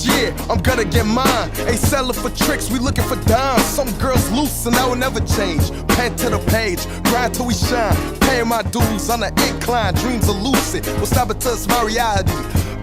yeah, I'm gonna get mine. Ain't selling for tricks, we looking for dimes. Some girls loose and I will never change. Pen to the page, grind till we shine. Paying my dues on the incline, dreams are lucid. We'll stop it till it's my reality.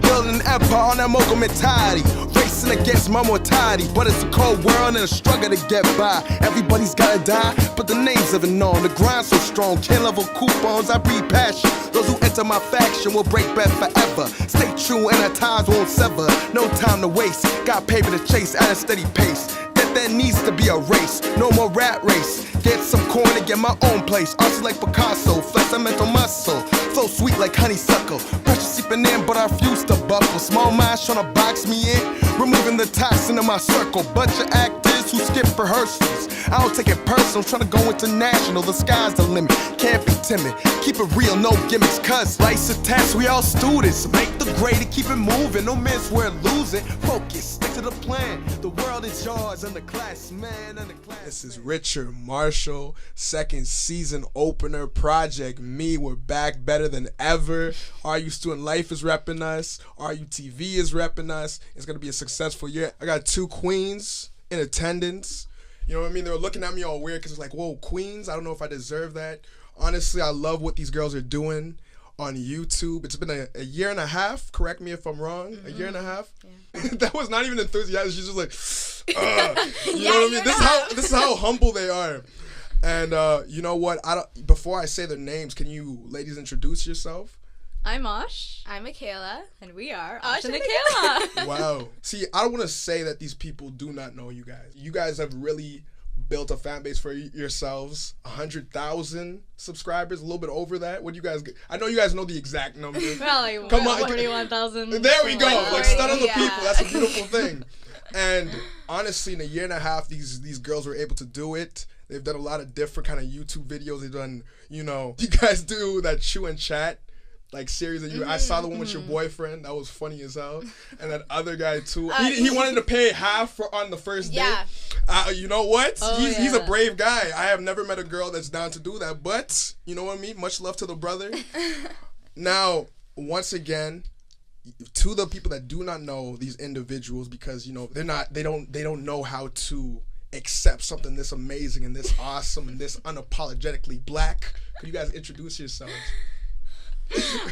Building an empire on that mogul mentality. Racing against my mortality. But it's a cold world and a struggle to get by. Everybody's gotta die, but the names living on. The grind so strong, can't level coupons, I breathe passion. Those who enter my faction will break bread forever. Stay true and our ties won't sever. No time to waste, got paper to chase at a steady pace. There needs to be a race, no more rat race. Get some corn and get my own place. Artsy like Picasso, flex a mental muscle. Flow sweet like honeysuckle. Pressure seeping in, but I refuse to buckle. Small minds trying to box me in, removing the toxin in my circle. Bunch of actors who skip rehearsals. I don't take it personal, trying to go international. The sky's the limit, can't be timid. Keep it real, no gimmicks, cuz life's a test, we all students. Make the grade and keep it moving, no miss, we're losing. Focus, stick to the plan. The world is yours and the class, man, and the class. This is Richard Marshall, second season opener, Project Me. We're back better than ever. RU Student Life is repping us. RU TV is repping us. It's going to be a successful year. I got 2 queens in attendance. You know what I mean? They were looking at me all weird because it's like, whoa, queens? I don't know if I deserve that. Honestly, I love what these girls are doing on YouTube. It's been a year and a half. Correct me if I'm wrong. Mm-hmm. A year and a half? Yeah. That was not even enthusiastic. She's just like, you know what I mean? This is how humble they are. And you know what? Before I say their names, can you ladies introduce yourself? I'm Osh. I'm Akela. And we are Osh and Akela. Wow. See, I don't want to say that these people do not know you guys. You guys have really built a fan base for yourselves. 100,000 subscribers, a little bit over that. What do you guys get? I know you guys know the exact number. Well, like, come on, 41,000. There we go. Like, stun on the people. That's a beautiful thing. And honestly, in a year and a half, these girls were able to do it. They've done a lot of different kind of YouTube videos. They've done, you guys do that Chew and Chat like series that I saw the one with your boyfriend. That was funny as hell. And that other guy too. He wanted to pay half on the first date. You know what? He's a brave guy. I have never met a girl that's down to do that. But you know what I mean? Much love to the brother. Now, once again, to the people that do not know these individuals, because they don't know how to accept something this amazing and this awesome and this unapologetically black. Could you guys introduce yourselves?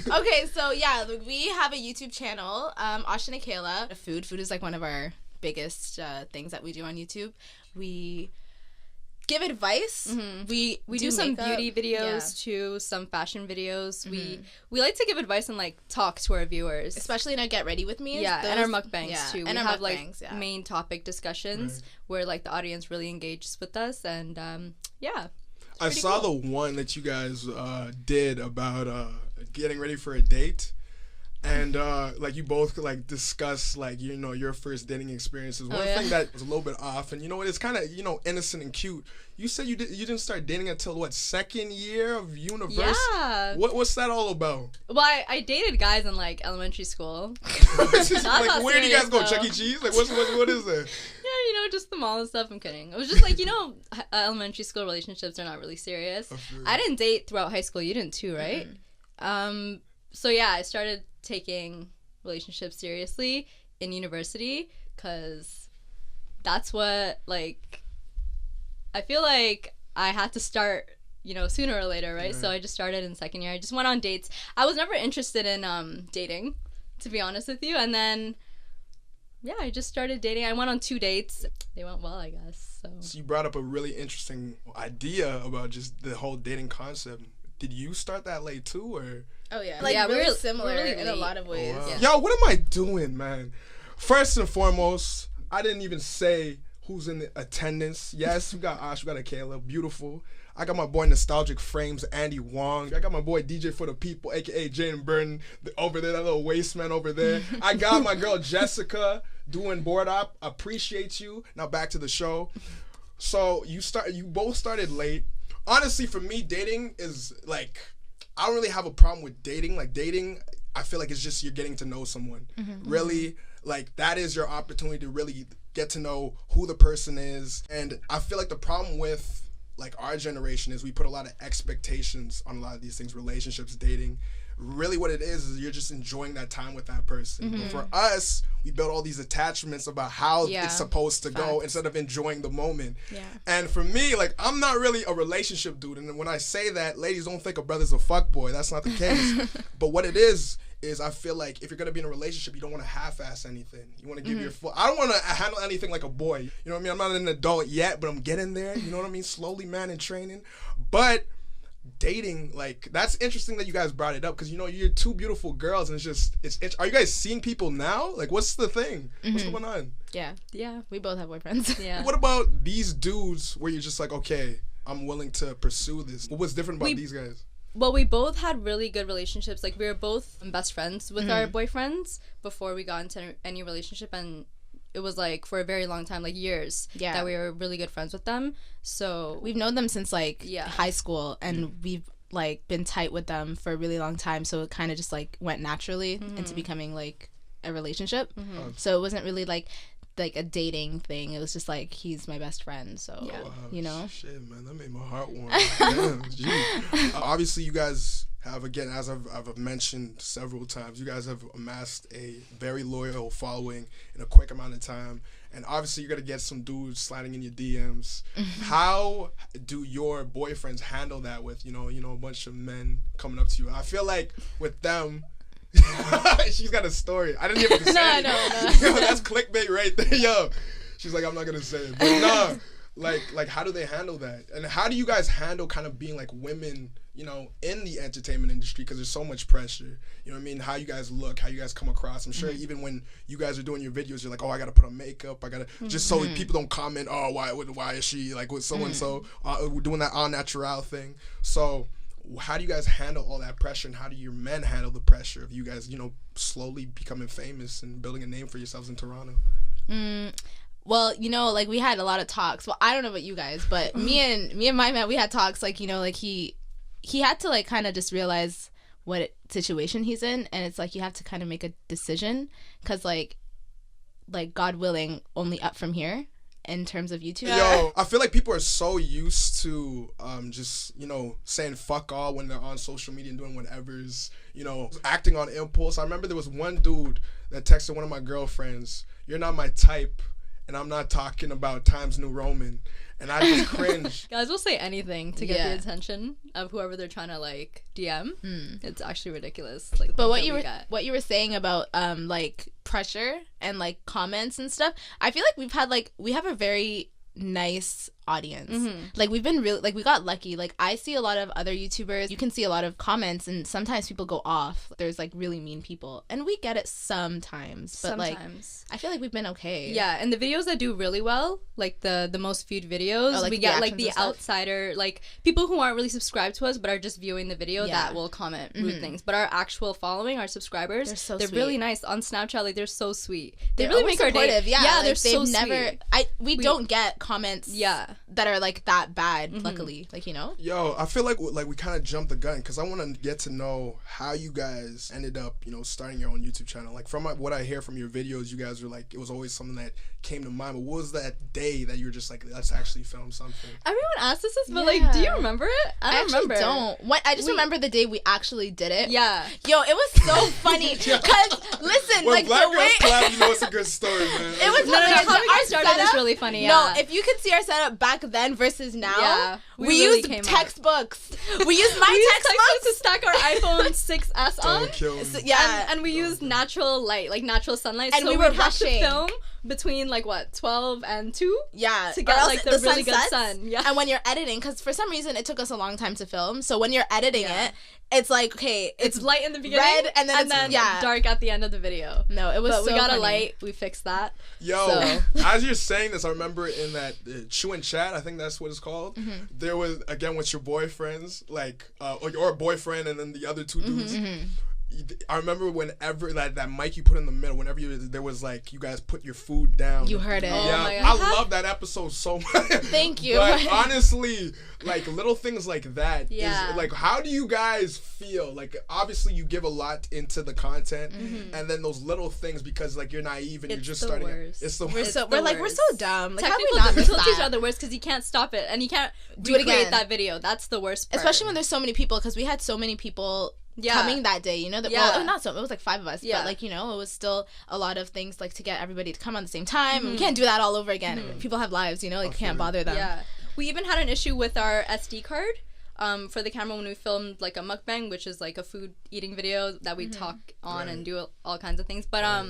Okay, so yeah, we have a YouTube channel, Osh and Akela. Food is like one of our biggest things that we do on YouTube. We give advice. Mm-hmm. We do some beauty videos too, some fashion videos. Mm-hmm. We like to give advice and like talk to our viewers, especially in our Get Ready With Me. And our mukbangs too. And we have main topic discussions where like the audience really engages with us, and I saw the one that you guys did about getting ready for a date, and like you both like discuss like your first dating experiences. One thing that was a little bit off, and it's kind of innocent and cute. You said you didn't start dating until what, second year of university? Yeah. What's that all about? Well, I dated guys in like elementary school. Like, where do you guys go? Chuck E. Cheese? Like what is that? Yeah, just the mall and stuff. I'm kidding. It was just like elementary school relationships are not really serious. I didn't date throughout high school. You didn't too, right? Mm-hmm. So yeah, I started taking relationships seriously in university because that's what I feel like I had to start, sooner or later, right? So I just started in second year. I just went on dates. I was never interested in dating, to be honest with you. And then, I just started dating. I went on 2 dates. They went well, I guess. So you brought up a really interesting idea about just the whole dating concept. Did you start that late too, or? Oh yeah, we're really similar in a lot of ways. Oh, wow. Yo, what am I doing, man? First and foremost, I didn't even say who's in the attendance. Yes, we got Osh, we got Akela, beautiful. I got my boy Nostalgic Frames, Andy Wong. I got my boy DJ for the People, aka Jane Burton, over there, that little waste man over there. I got my girl Jessica doing board op. Appreciate you. Now back to the show. So you both started late. Honestly, for me, dating is like, I don't really have a problem with dating. Like dating, I feel like it's just you're getting to know someone. Mm-hmm. Really, like that is your opportunity to really get to know who the person is. And I feel like the problem with like our generation is we put a lot of expectations on a lot of these things, relationships, dating. really what it is you're just enjoying that time with that person. But for us, we build all these attachments about how it's supposed to go instead of enjoying the moment. And for me, like, I'm not really a relationship dude, and when I say that, ladies, don't think a brother's a fuckboy. That's not the case. But what it is I feel like if you're gonna be in a relationship, you don't want to half-ass anything. You want to give your full. I don't want to handle anything like a boy. You know what I mean? I'm not an adult yet, but I'm getting there. You know what I mean? Slowly, man, in training. But dating, like, that's interesting that you guys brought it up, because, you know, you're two beautiful girls, and are you guys seeing people now? Like, what's the thing? What's going on? Yeah, we both have boyfriends. What about these dudes where you're just like, okay, I'm willing to pursue this? What's different about these guys? Well, we both had really good relationships. Like, we were both best friends with our boyfriends before we got into any relationship, and it was, like, for a very long time, like, years, that we were really good friends with them. So we've known them since, like, high school, and we've, like, been tight with them for a really long time, so it kind of just, like, went naturally into becoming, like, a relationship. So it wasn't really, like a dating thing. It was just like, he's my best friend, so you know. Shit, man, that made my heart warm. Damn, gee. Obviously, you guys have, again, as I've mentioned several times, you guys have amassed a very loyal following in a quick amount of time, and obviously you're gonna get some dudes sliding in your DMs. How do your boyfriends handle that with, you know, a bunch of men coming up to you? I feel like with them, she's got a story. I didn't even say it. No. Yo, that's clickbait right there. Yo, she's like, I'm not gonna say it. But nah, like how do they handle that? And how do you guys handle kind of being like women, you know, in the entertainment industry? Because there's so much pressure. You know what I mean? How you guys look, how you guys come across. I'm sure even when you guys are doing your videos, you're like, oh, I gotta put on makeup. I gotta just so people don't comment, oh, why is she like with so and so? We're doing that all natural thing. So how do you guys handle all that pressure, and how do your men handle the pressure of you guys, you know, slowly becoming famous and building a name for yourselves in Toronto? Well, you know, like, we had a lot of talks. Well, I don't know about you guys, but me and my man, we had talks, like, you know, like, he had to, like, kind of just realize what situation he's in, and it's like, you have to kind of make a decision, because like God willing, only up from here in terms of YouTube. Yo, I feel like people are so used to just, you know, saying fuck all when they're on social media and doing whatever's, you know, acting on impulse. I remember there was one dude that texted one of my girlfriends, "You're not my type, and I'm not talking about Times New Roman." And I just cringed. Guys will say anything to get the attention of whoever they're trying to, like, DM. It's actually ridiculous. Like, but what you were saying about like pressure and like comments and stuff, I feel like we have a very nice audience. Like, we've been really, like, we got lucky. Like, I see a lot of other YouTubers, you can see a lot of comments, and sometimes people go off. There's, like, really mean people, and we get it sometimes, but like, I feel like we've been okay. Yeah, and the videos that do really well, like the most viewed videos, like, we get like the outsider, like people who aren't really subscribed to us but are just viewing the video that will comment rude things. But our actual following, our subscribers, they're really nice on Snapchat. Like, they're so sweet. They really make our day. Yeah, like, they're so sweet. We don't get comments that are like that bad, luckily, like, you know. Yo, I feel like we kind of jumped the gun, because I want to get to know how you guys ended up, you know, starting your own YouTube channel. Like, from what I hear from your videos, you guys were like, it was always something that came to mind. But what was that day that you were just like, let's actually film something? Everyone asks us this, but like, do you remember it? I actually don't. I just remember the day we actually did it. Yeah. Yo, it was so funny. Because listen, when like, black the girls way clap, you know it's a good story, man. It was how we got started is really funny. No, if you could see our setup back then versus now, we really used textbooks. We used my textbooks to stack our iPhone 6S on. So, and we used natural light, like natural sunlight. And so we were rushing. To film between like 12 and 2. Yeah, to get like the really good sun. Yeah, and when you're editing, because for some reason it took us a long time to film. So when you're editing it, it's like, okay, it's light in the beginning, red, and then dark at the end of the video. No, it was. But we got funny. a light. We fixed that. Yo, as you're saying this, I remember in that Chew and Chat, I think that's what it's called. There was, again, with your boyfriends, like or your boyfriend and then the other two dudes. I remember whenever that mic you put in the middle, whenever there was like, you guys put your food down. You heard it. Oh my God. I love that episode so much. Thank you. But honestly, like, little things like that is like, how do you guys feel? Like, obviously you give a lot into the content, and then those little things, because like you're naive and you're just starting. It's the worst. We're so dumb. Like, how do we not miss teach other words, because you can't stop it and you can't do it again. That video. That's the worst part. Especially when there's so many people, because we had so many people coming that day, you know, that well, not so, it was like 5 of us, but like, you know, it was still a lot of things like to get everybody to come on the same time. We can't do that all over again. People have lives, you know, like can't bother them. We even had an issue with our SD card for the camera when we filmed like a mukbang, which is like a food eating video that we talk on and do all kinds of things, but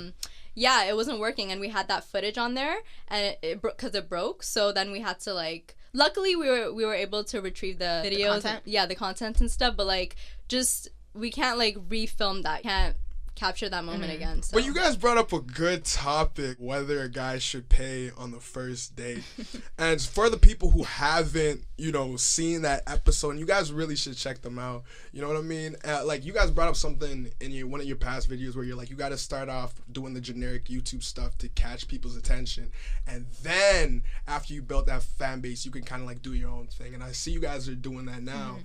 yeah, it wasn't working, and we had that footage on there, and because it broke, so then we had to like, luckily we were able to retrieve the videos, the content and stuff, but like just we can't like refilm that, can't capture that moment again. So. But you guys brought up a good topic, whether a guy should pay on the first date. And for the people who haven't, you know, seen that episode, and you guys really should check them out. You know what I mean? Like, you guys brought up something in one of your past videos where you're like, you got to start off doing the generic YouTube stuff to catch people's attention. And then after you built that fan base, you can kind of like do your own thing. And I see you guys are doing that now.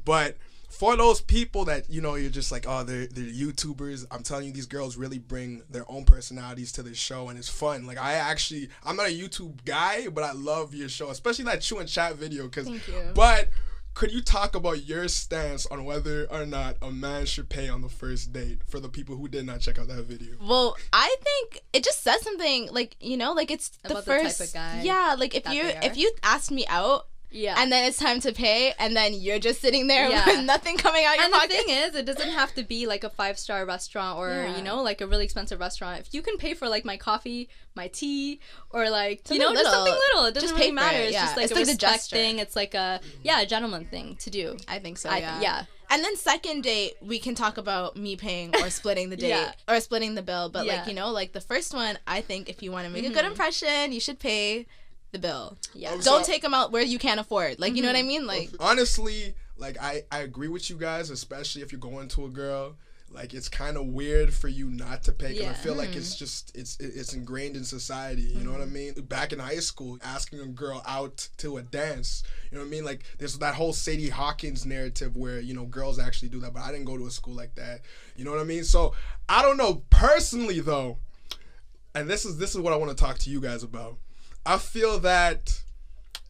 But for those people that, you know, you're just like, oh, they're YouTubers, I'm telling you, these girls really bring their own personalities to this show, and it's fun. Like, I'm not a YouTube guy, but I love your show, especially that Chew and Chat video. Thank you. But could you talk about your stance on whether or not a man should pay on the first date for the people who did not check out that video? Well, I think it just says something, like, you know, like it's about the first type of guy. Yeah, like if you asked me out, and then it's time to pay, and then you're just sitting there with nothing coming out your pocket. And the thing is, it doesn't have to be like a 5-star restaurant or, you know, like a really expensive restaurant. If you can pay for like my coffee, my tea, or like, something, you know, just something little. It doesn't just really pay matter. It, it's just like it's a like respect thing. It's like a gentleman thing to do. I think so, yeah. And then second date, we can talk about me paying or splitting the date or splitting the bill. But like, you know, like the first one, I think if you want to make a good impression, you should pay the bill. Don't take them out where you can't afford. Like, you know what I mean? Like, honestly, like I agree with you guys, especially if you're going to a girl. Like, it's kind of weird for you not to pay, because I feel like it's just it's ingrained in society. You know what I mean? Back in high school, asking a girl out to a dance, you know what I mean? Like, there's that whole Sadie Hawkins narrative where, you know, girls actually do that, but I didn't go to a school like that. You know what I mean? So I don't know personally though, and this is what I want to talk to you guys about. I feel that,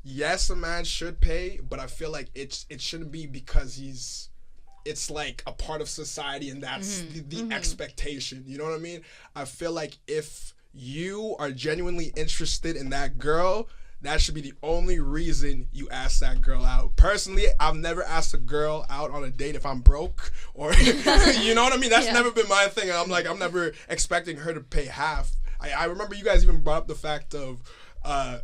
yes, a man should pay, but I feel like it shouldn't be because it's like a part of society and that's the expectation. You know what I mean? I feel like if you are genuinely interested in that girl, that should be the only reason you ask that girl out. Personally, I've never asked a girl out on a date if I'm broke or, you know what I mean? That's never been my thing. I'm never expecting her to pay half. I remember you guys even brought up the fact of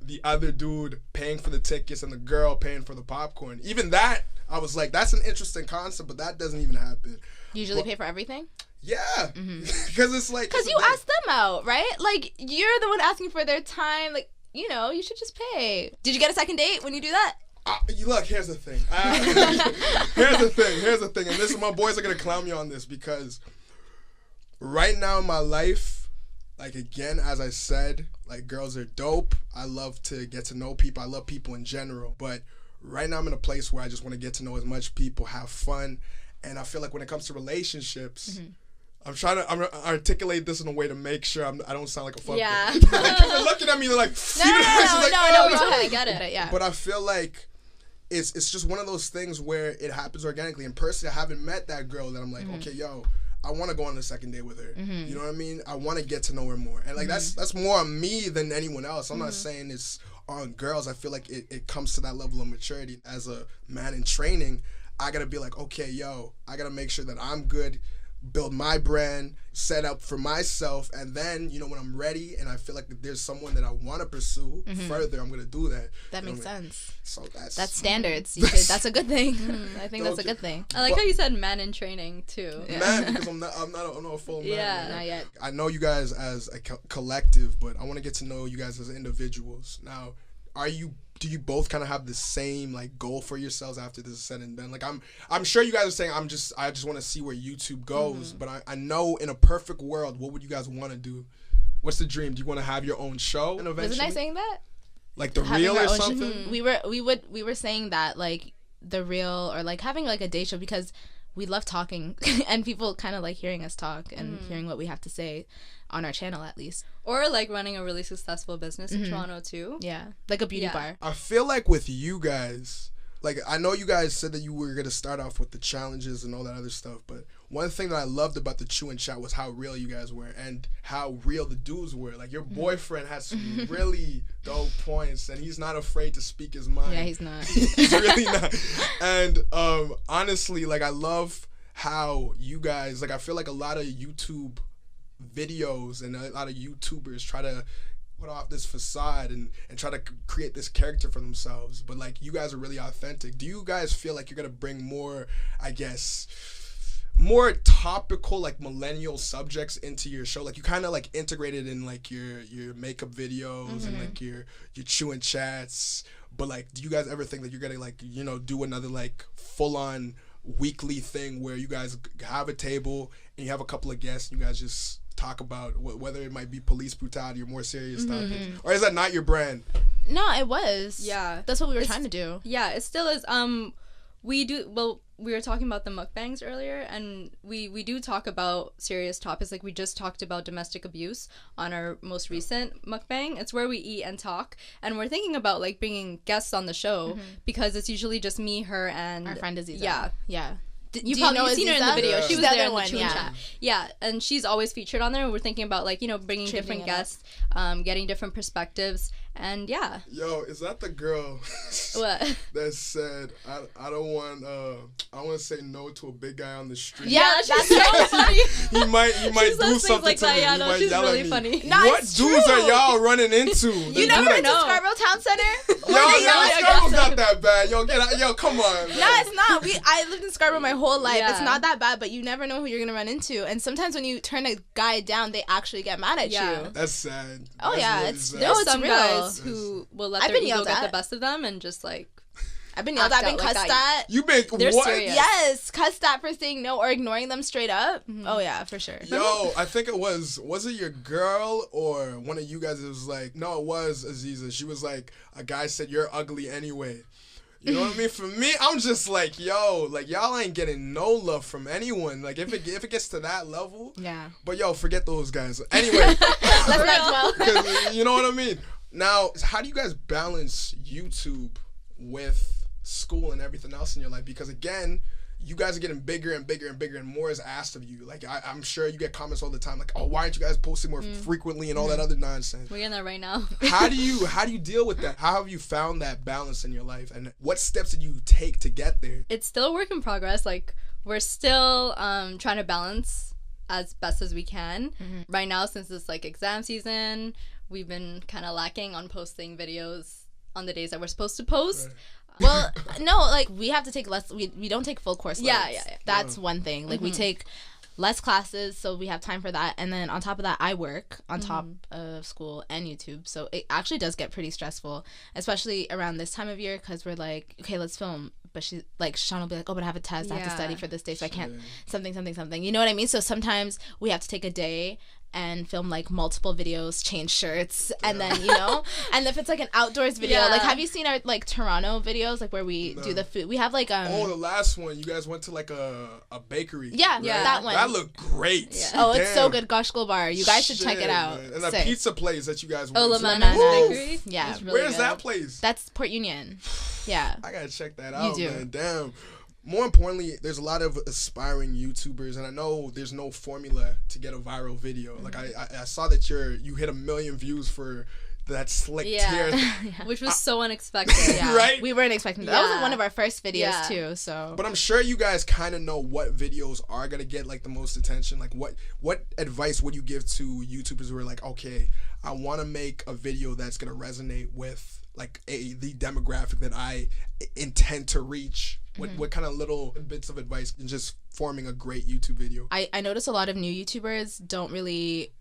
the other dude paying for the tickets and the girl paying for the popcorn. Even that, I was like, that's an interesting concept, but that doesn't even happen. Usually pay for everything? Yeah. Because it's like... Because you asked them out, right? Like, you're the one asking for their time. Like, you know, you should just pay. Did you get a second date when you do that? Look, here's the thing. Here's the thing. And my boys are going to clown me on this, because right now in my life, like, again, as I said, like, girls are dope. I love to get to know people. I love people in general. But right now I'm in a place where I just want to get to know as much people, have fun. And I feel like when it comes to relationships, I'm trying to articulate this in a way to make sure I don't sound like a fuckboy. Yeah. Like, they're looking at me, they're like, no, we totally get it. Yeah. But I feel like it's just one of those things where it happens organically. And personally, I haven't met that girl that I'm like, okay, yo, I want to go on the second date with her. You know what I mean? I want to get to know her more. And like that's more on me than anyone else. I'm not saying it's on girls. I feel like it comes to that level of maturity. As a man in training, I got to be like, okay, yo, I got to make sure that I'm good, build my brand, set up for myself, and then, you know, when I'm ready and I feel like there's someone that I want to pursue further, I'm going to do that. That makes sense. So that's standards. That's a good thing. I think that's a good thing. I like how you said man in training too. Man, because I'm not a full man. Yeah, not yet. I know you guys as a collective, but I want to get to know you guys as individuals. Now, do you both kind of have the same like goal for yourselves after this is said and done? Like, I'm sure you guys are saying I just want to see where YouTube goes, but I know in a perfect world, what would you guys want to do? What's the dream? Do you want to have your own show? And eventually, wasn't I saying that? Like the Real or something? We were saying that, like the Real, or like having like a day show, because we love talking and people kind of like hearing us talk and hearing what we have to say on our channel, at least. Or like running a really successful business in Toronto too. Yeah, like a beauty bar. I feel like with you guys, like, I know you guys said that you were going to start off with the challenges and all that other stuff, but one thing that I loved about the Chew and Chat was how real you guys were and how real the dudes were. Like, your boyfriend had some really dope points, and he's not afraid to speak his mind. Yeah, he's not. He's really not. And honestly, like, I love how you guys, like, I feel like a lot of YouTube videos and a lot of YouTubers try to put off this facade and try to create this character for themselves, but like, you guys are really authentic. Do you guys feel like you're gonna bring more, I guess, more topical, like, millennial subjects into your show? Like, you kind of like integrated in like your makeup videos and like your chewing chats, but like, do you guys ever think that you're gonna, like, you know, do another like full-on weekly thing where you guys have a table and you have a couple of guests and you guys just talk about whether it might be police brutality or more serious topics? Or is that not your brand? No, it was. Yeah. That's what we were trying to do. Yeah, it still is. We were talking about the mukbangs earlier, and we do talk about serious topics. Like, we just talked about domestic abuse on our most recent mukbang. It's where we eat and talk, and we're thinking about like bringing guests on the show because it's usually just me, her, and Our friend Aziza. Yeah. You've seen her in the video. Yeah. She was The there other in the one, Chew and Chat. Yeah, and she's always featured on there. We're thinking about, like, you know, bringing Changing different it up. guests, getting different perspectives, and yeah. Yo, is that the girl What? that said, I don't want to say no to a big guy on the street? Yeah, she's so funny. He might She do says things something like to that. me. Yeah, He no, might she's yell really at me. funny. No, What it's dudes true. are y'all running into? You never been to know. Scarborough Town Center? Yo, Scarborough's not that bad. Yo, get out. Yo, come on. No, it's not. I lived in Scarborough my whole life. Yeah. It's not that bad, but you never know who you're gonna run into. And sometimes when you turn a guy down, they actually get mad at Yeah. you. That's sad. Oh, That's yeah, really it's- sad. no, There's it's some real. guys who will let I've their been ego yelled get the at. best of them and just like I've been yelled Act at, out been like cussed that. at. You been They're what? serious. Yes, cussed at for saying no or ignoring them straight up. Oh yeah, for sure. Yo, I think it was it your girl or one of you guys that was like, no, it was Aziza. She was like, a guy said, you're ugly anyway. You know what I mean? For me, I'm just like, yo, like, y'all ain't getting no love from anyone. Like, if it gets to that level. Yeah. But yo, forget those guys. Anyway, Let's not dwell. because you know what I mean? Now, how do you guys balance YouTube with school and everything else in your life? Because again, you guys are getting bigger and bigger and bigger, and more is asked of you. Like, I'm sure you get comments all the time, like, oh, why aren't you guys posting more frequently and all that other nonsense? we're getting that right now. How do you deal with that? How have you found that balance in your life, and what steps did you take to get there? It's still a work in progress. Like, we're still trying to balance as best as we can. Right now, since it's like exam season, we've been kind of lacking on posting videos on the days that we're supposed to post. Right. Well, no, like we have to take less. We don't take full course loads. Yeah. That's one thing. Like we take less classes, so we have time for that. And then on top of that, I work on top of school and YouTube, so it actually does get pretty stressful, especially around this time of year, because we're like, okay, let's film. But she's like, Sean will be like, oh, but I have a test. I have to study for this day, so I can't. Something. You know what I mean? So sometimes we have to take a day and film like multiple videos, change shirts, and then, you know, and if it's like an outdoors video, like, have you seen our like Toronto videos, like where we do the food? We have like Oh, the last one, you guys went to like a bakery. Yeah, right? that one. That looked great. Yeah. Oh, it's so Damn. good, Gosh Bar. You guys should check it Shit, out. man. And the Sick. pizza place that you guys Oh, went to. Lemon Woo! Bakery. Yeah. It's really Where's good. that place? That's Port Union. Yeah. I gotta check that out, do. man. Damn. More importantly, there's a lot of aspiring YouTubers, and I know there's no formula to get a viral video. Like I saw that you hit 1 million views for that slick tear. Which was so unexpected. Yeah. Right? We weren't expecting that. That was Yeah. one of our first videos Yeah. too. So. But I'm sure you guys kind of know what videos are gonna get like the most attention. Like what advice would you give to YouTubers who are like, okay, I want to make a video that's gonna resonate with like the demographic that I intend to reach? What kind of little bits of advice in just forming a great YouTube video? I notice a lot of new YouTubers don't really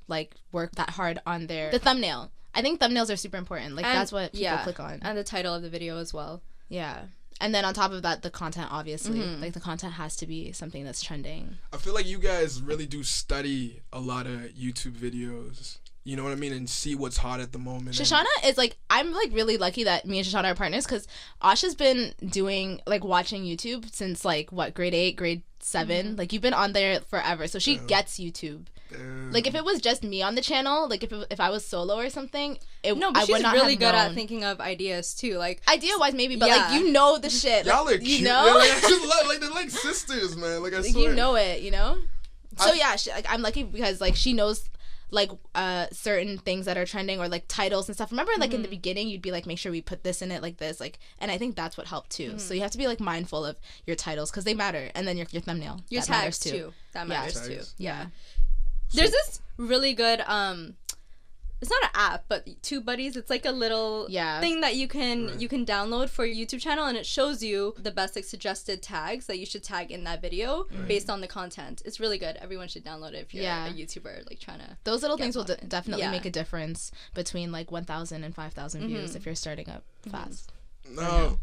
like work that hard on the thumbnail. I think thumbnails are super important. Like, that's what people click on. And the title of the video as well. Yeah. And then on top of that, the content, obviously. Like, the content has to be something that's trending. I feel like you guys really do study a lot of YouTube videos. you know what I mean, and see what's hot at the moment. Shoshrna is like, I'm like really lucky that me and Shoshrna are partners, because Asha's been doing like watching YouTube since like what, grade 8, grade 7. Like you've been on there forever, so she gets YouTube. Like if it was just me on the channel, like if I was solo or something, but she's really good at thinking of ideas too. Like idea wise maybe, but like you know the shit. Y'all like, are cute. You know, like they're like sisters, man. Like I swear. You know it, you know. So yeah, like I'm lucky because like she knows like certain things that are trending, or like titles and stuff. Remember like in the beginning you'd be like, make sure we put this in it like this, like, and I think that's what helped too. So you have to be like mindful of your titles because they matter, and then your thumbnail, your that tags too. That matters too. Yeah. There's this really good it's not an app, but TubeBuddies. It's like a little thing that you can download for your YouTube channel, and it shows you the best like suggested tags that you should tag in that video based on the content. It's really good. Everyone should download it if you're a YouTuber like trying to. Those little things will definitely make a difference between like 1,000 and 5,000 views if you're starting up fast. No.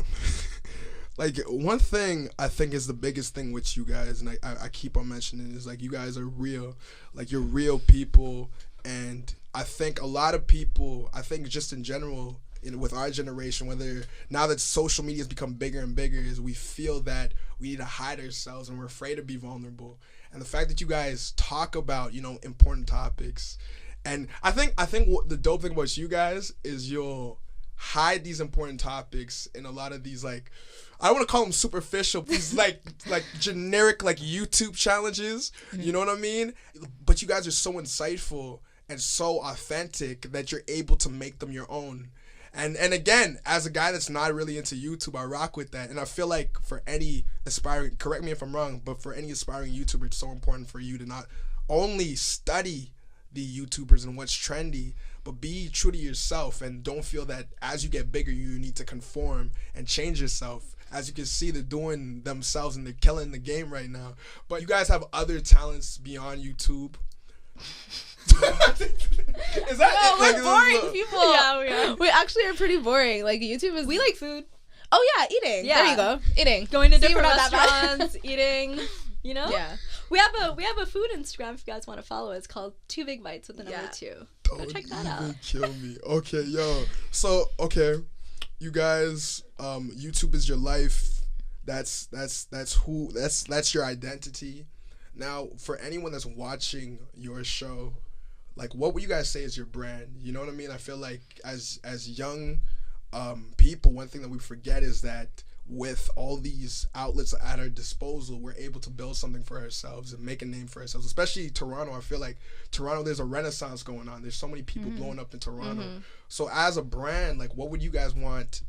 Like, one thing I think is the biggest thing with you guys, and I keep on mentioning, is like, you guys are real. Like, you're real people. And I think a lot of people, I think just in general, with our generation, whether now that social media has become bigger and bigger, is we feel that we need to hide ourselves and we're afraid to be vulnerable. And the fact that you guys talk about, you know, important topics. And I think what the dope thing about you guys is you'll hide these important topics in a lot of these, like, I don't want to call them superficial, these like generic like YouTube challenges, you know what I mean? But you guys are so insightful and so authentic that you're able to make them your own. And again, as a guy that's not really into YouTube, I rock with that. And I feel like for any aspiring, correct me if I'm wrong, but for any aspiring YouTuber, it's so important for you to not only study the YouTubers and what's trendy, but be true to yourself, and don't feel that as you get bigger you need to conform and change yourself. As you can see, they're doing themselves and they're killing the game right now. But you guys have other talents beyond YouTube. Is that no, we're boring people. Yeah, we are. We actually are pretty boring. Like YouTube is. We like food. Oh yeah, eating. Yeah. There you go. Eating. Going to different restaurants, eating. You know. Yeah. We have a food Instagram if you guys want to follow. It's called 2 Big Bites with the number 2. Go check that out. Kill me. Okay, yo. So you guys, YouTube is your life. That's your identity. Now, for anyone that's watching your show, like, what would you guys say is your brand? You know what I mean? I feel like as young people, one thing that we forget is that with all these outlets at our disposal, we're able to build something for ourselves and make a name for ourselves. Especially Toronto, I feel like Toronto, there's a renaissance going on. There's so many people blowing up in Toronto. So as a brand, like, what would you guys want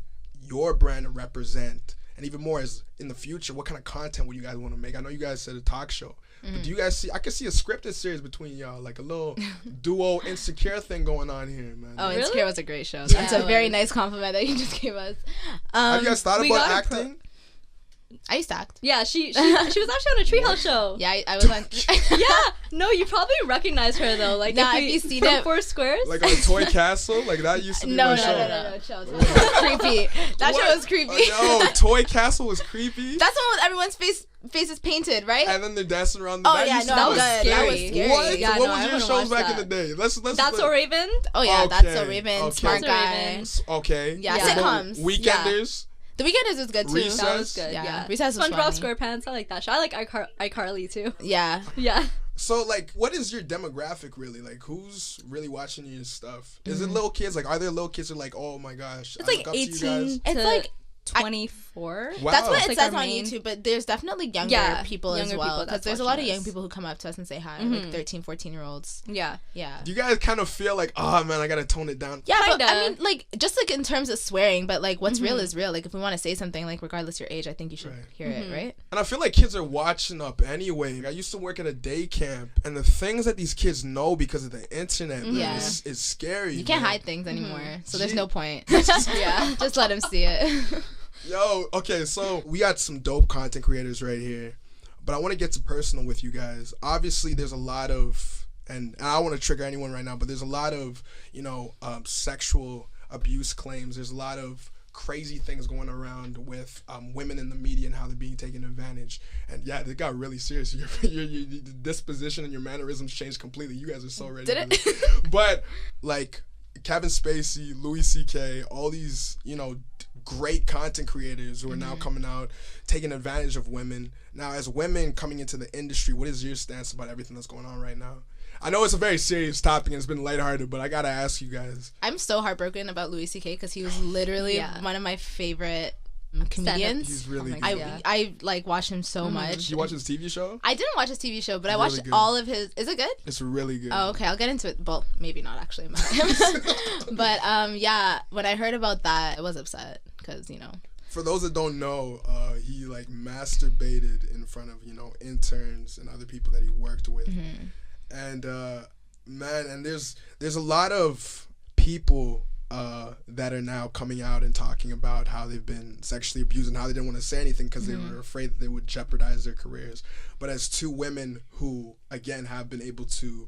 your brand to represent? And even more, as in the future, what kind of content would you guys want to make? I know you guys said a talk show, but do you guys see? I could see a scripted series between y'all, like a little duo Insecure thing going on here, man. Oh, really? Insecure was a great show. That's a very nice compliment that you just gave us. Have you guys thought about acting? I used to act. Yeah, she was actually on a Treehouse show. Yeah, I was on. Yeah, no, you probably recognize her though. Like, nah, if you see that 4 Squares, like on Toy Castle, like that used to be my show. No, chill. That was creepy. That show was creepy. No, Toy Castle was creepy. That's the one with everyone's faces painted, right? And then they're dancing around the that was scary. That was scary. What? Yeah, what was your shows back in the day? Let's That's So Raven. Oh yeah, That's So Raven. Smart Guy. Okay. Yeah, sitcoms. Weekenders. The Weekenders was good too. Recess? That was good. Yeah. Recess was SpongeBob funny. SquarePants. I like that show. I like iCarly too. Yeah. Yeah. So, like, what is your demographic really? Like, who's really watching your stuff? Is it little kids? Like, are there little kids who are like, oh my gosh, it's I like look up to you 18 guys? to It's like 24. Wow. That's what it like says our on main- YouTube, but there's definitely younger people as well. Because there's a lot of young people who come up to us and say hi, like 13, 14-year-olds. Yeah. Yeah. Do you guys kind of feel like, oh man, I gotta tone it down? Yeah, Kinda. but I mean, like, just like in terms of swearing, but like what's real is real. Like, if we want to say something, like, regardless your age, I think you should hear it, right? And I feel like kids are watching up anyway. I used to work at a day camp, and the things that these kids know because of the internet is scary. You can't hide things anymore, so there's no point. Yeah, just let them see it. Yo, okay, so we got some dope content creators right here, but I want to get to personal with you guys. Obviously, there's a lot of, and I don't want to trigger anyone right now, but there's a lot of, sexual abuse claims. There's a lot of crazy things going around with women in the media and how they're being taken advantage. And yeah, it got really serious. Your disposition and your mannerisms changed completely. You guys are so ready. Did it? But like Kevin Spacey, Louis C.K., all these, you know, great content creators who are now coming out taking advantage of women. Now, as women coming into the industry, what is your stance about everything that's going on right now? I know it's a very serious topic and it's been lighthearted, but I gotta ask you guys. I'm so heartbroken about Louis C.K. because he was literally one of my favorite comedians. He's really good. I like watch him so much. Did you watch his TV show? I didn't watch his TV show, but I watched all of his. Is it good? It's really good. Oh, okay. I'll get into it. Well, maybe not actually about him. But yeah, when I heard about that, I was upset because, you know. For those that don't know, he like masturbated in front of, you know, interns and other people that he worked with. And man, and there's a lot of people that are now coming out and talking about how they've been sexually abused and how they didn't want to say anything because they were afraid that they would jeopardize their careers. But as two women who, again, have been able to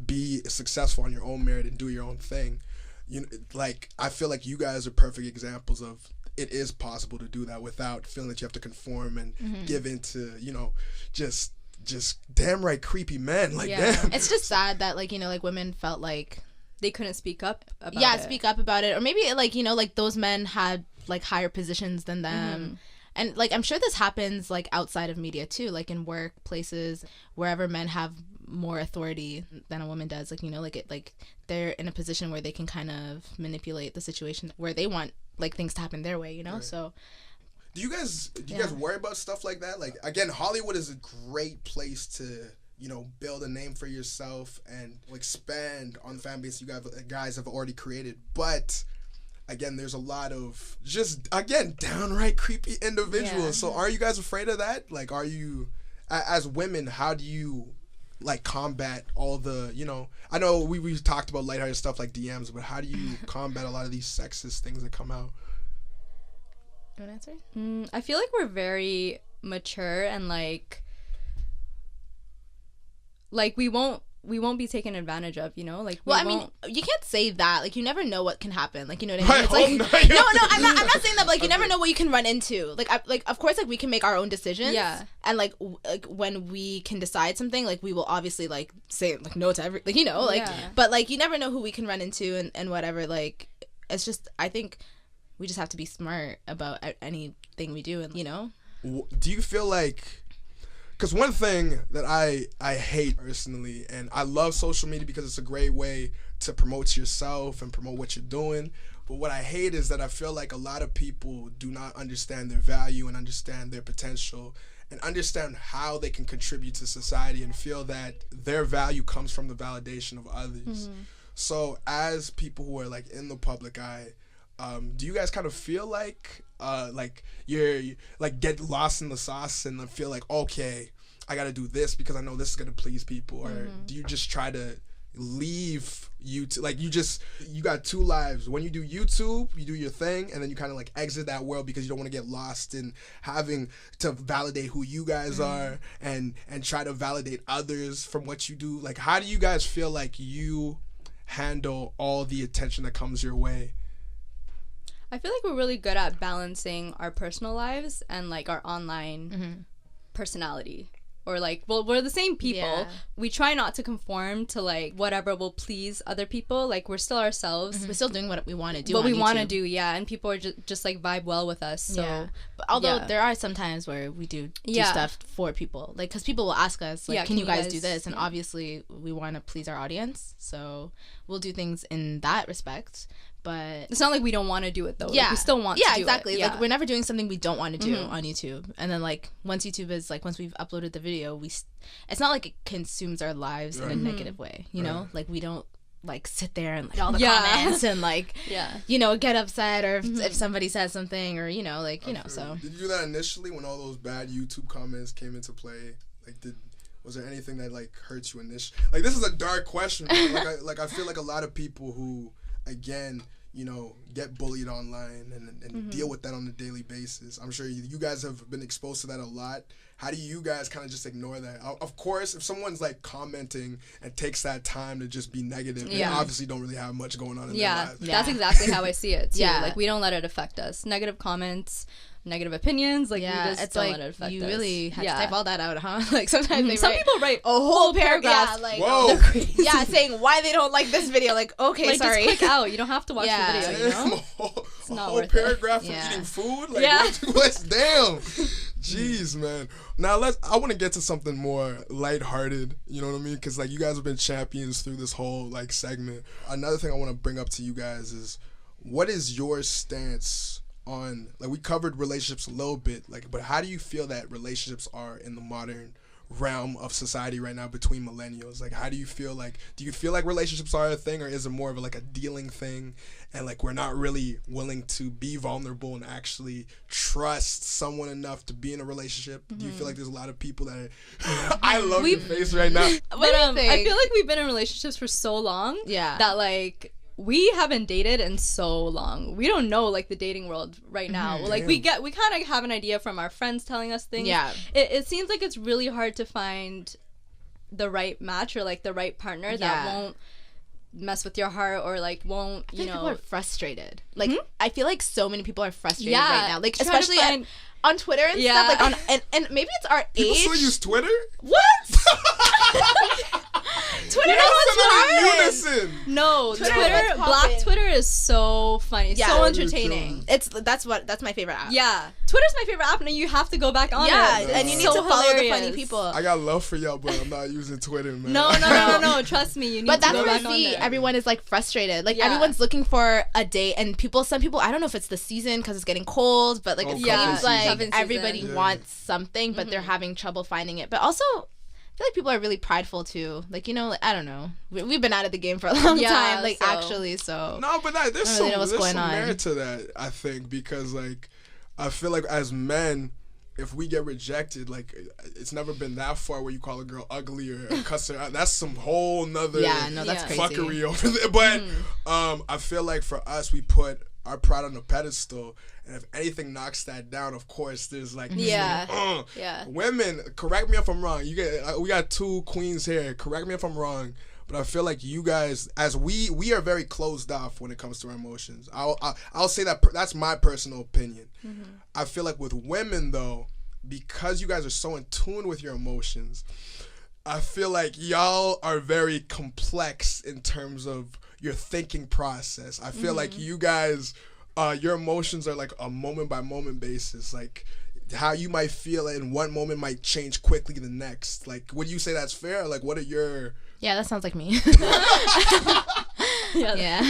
be successful on your own merit and do your own thing, you know, like, I feel like you guys are perfect examples of it is possible to do that without feeling that you have to conform and give in to, you know, just damn right creepy men. Like, damn. It's just sad that, like, you know, like, women felt like they couldn't speak up about it. Speak up about it. Or maybe, like, you know, like, those men had, like, higher positions than them. And, like, I'm sure this happens, like, outside of media, too. Like, in workplaces, wherever men have more authority than a woman does. Like, you know, like, they're in a position where they can kind of manipulate the situation where they want, like, things to happen their way, you know? Right. So... Do you guys worry about stuff like that? Like, again, Hollywood is a great place to, you know, build a name for yourself and expand on the fan base you guys have already created. But again, there's a lot of just, again, downright creepy individuals. Yeah. So are you guys afraid of that? Like, are you, as women, how do you like combat all the, you know, I know we talked about lighthearted stuff like DMs, but how do you combat a lot of these sexist things that come out? You want to answer? I feel like we're very mature and like we won't be taken advantage of, you know? Like, well, I mean, you can't say that. Like, you never know what can happen. Like, you know what I mean? It's like, no, I'm not saying that. But, like, you never know what you can run into. Like, of course, like, we can make our own decisions. Yeah. And like when we can decide something, like, we will obviously like say like no to every, like, you know, like, but like you never know who we can run into and whatever. Like, it's just, I think we just have to be smart about anything we do, and, you know. Do you feel like, because one thing that I hate personally, and I love social media because it's a great way to promote yourself and promote what you're doing, but what I hate is that I feel like a lot of people do not understand their value and understand their potential and understand how they can contribute to society and feel that their value comes from the validation of others. So as people who are like in the public eye, do you guys kind of feel like you're like get lost in the sauce and feel like, okay, I gotta do this because I know this is gonna please people, or do you just try to leave YouTube? Like, you got two lives. When you do YouTube, you do your thing, and then you kind of like exit that world because you don't want to get lost in having to validate who you guys are and try to validate others from what you do. Like, how do you guys feel like you handle all the attention that comes your way? I feel like we're really good at balancing our personal lives and like our online personality. Or like, well, we're the same people. Yeah. We try not to conform to like whatever will please other people. Like, we're still ourselves. We're still doing what we want to do. What we want to do, yeah. And people are just like vibe well with us. So, yeah. But although there are some times where we do stuff for people, like, because people will ask us, like, can you guys do this? And obviously, we want to please our audience, so we'll do things in that respect. But it's not like we don't want to do it, though. Yeah, like, we still want to do exactly. it. Like, we're never doing something we don't want to do on YouTube. And then, like, once YouTube is, like, once we've uploaded the video, it's not like it consumes our lives in a negative way, you know? Like, we don't, like, sit there and, like, all the comments and, like, you know, get upset, or if somebody says something, or, you know, like, you know, so. Did you do that initially when all those bad YouTube comments came into play? Like, was there anything that, like, hurt you initially? Like, this is a dark question, but, like, I feel like a lot of people who, again, get bullied online and deal with that on a daily basis. I'm sure you guys have been exposed to that a lot. How do you guys kind of just ignore that? Of course, if someone's like commenting and takes that time to just be negative, they obviously don't really have much going on in their lives. That's exactly how I see it too. Like, we don't let it affect us. Negative comments, negative opinions, like, we just don't let it affect us. You really have to type all that out, huh? Like, sometimes some people write a whole paragraph. Yeah, like, whoa. Saying why they don't like this video. Like, okay, like, sorry. just click out. You don't have to watch the video, you know? It's not a whole paragraph of eating food? Like, what's damn? Jeez, man. Now I want to get to something more lighthearted, you know what I mean? Because, like, you guys have been champions through this whole, like, segment. Another thing I want to bring up to you guys is, what is your stance on, like, we covered relationships a little bit, like, but how do you feel that relationships are in the modern realm of society right now between millennials? Like, how do you feel like, do you feel like relationships are a thing, or is it more of like a dealing thing, and like we're not really willing to be vulnerable and actually trust someone enough to be in a relationship? Do you feel like there's a lot of people that are, I love your face right now. But I feel like we've been in relationships for so long that, like, we haven't dated in so long. We don't know, like, the dating world right now. Like, we kind of have an idea from our friends telling us things. It seems like it's really hard to find the right match, or like the right partner that won't mess with your heart, or like won't, people are frustrated. Like, I feel like so many people are frustrated right now. Like, especially on Twitter and stuff. Like, and maybe it's our age. People still use Twitter? What? Twitter is unison. No, Twitter, Black Twitter is so funny, so entertaining. That's my favorite app. Yeah, Twitter's my favorite app, and you have to go back on it. And you need to follow the funny people. I got love for y'all, but I'm not using Twitter, man. No. Trust me, you need to go back on there. But that's where I see everyone is like frustrated. Like, everyone's looking for a date, and some people, I don't know if it's the season because it's getting cold, but like it seems like everybody wants something, but they're having trouble finding it. But also, I feel like people are really prideful too. Like, like, I don't know. We've been out of the game for a long time. Like, actually, so. No, but there's some merit to that, I think, because, like, I feel like as men, if we get rejected, like, it's never been that far where you call a girl ugly or cuss her out. That's some whole nother that's crazy. Fuckery over there. But I feel like for us, we put our pride on a pedestal, and if anything knocks that down, of course, there's like women, correct me if I'm wrong. We got two queens here. Correct me if I'm wrong, but I feel like you guys, as we are very closed off when it comes to our emotions. I'll say that's my personal opinion. I feel like with women though, because you guys are so in tune with your emotions, I feel like y'all are very complex in terms of your thinking process. I feel like you guys, your emotions are like a moment by moment basis. Like, how you might feel in one moment might change quickly the next. Like, would you say that's fair? Or like, what are your... Yeah, that sounds like me. Yeah.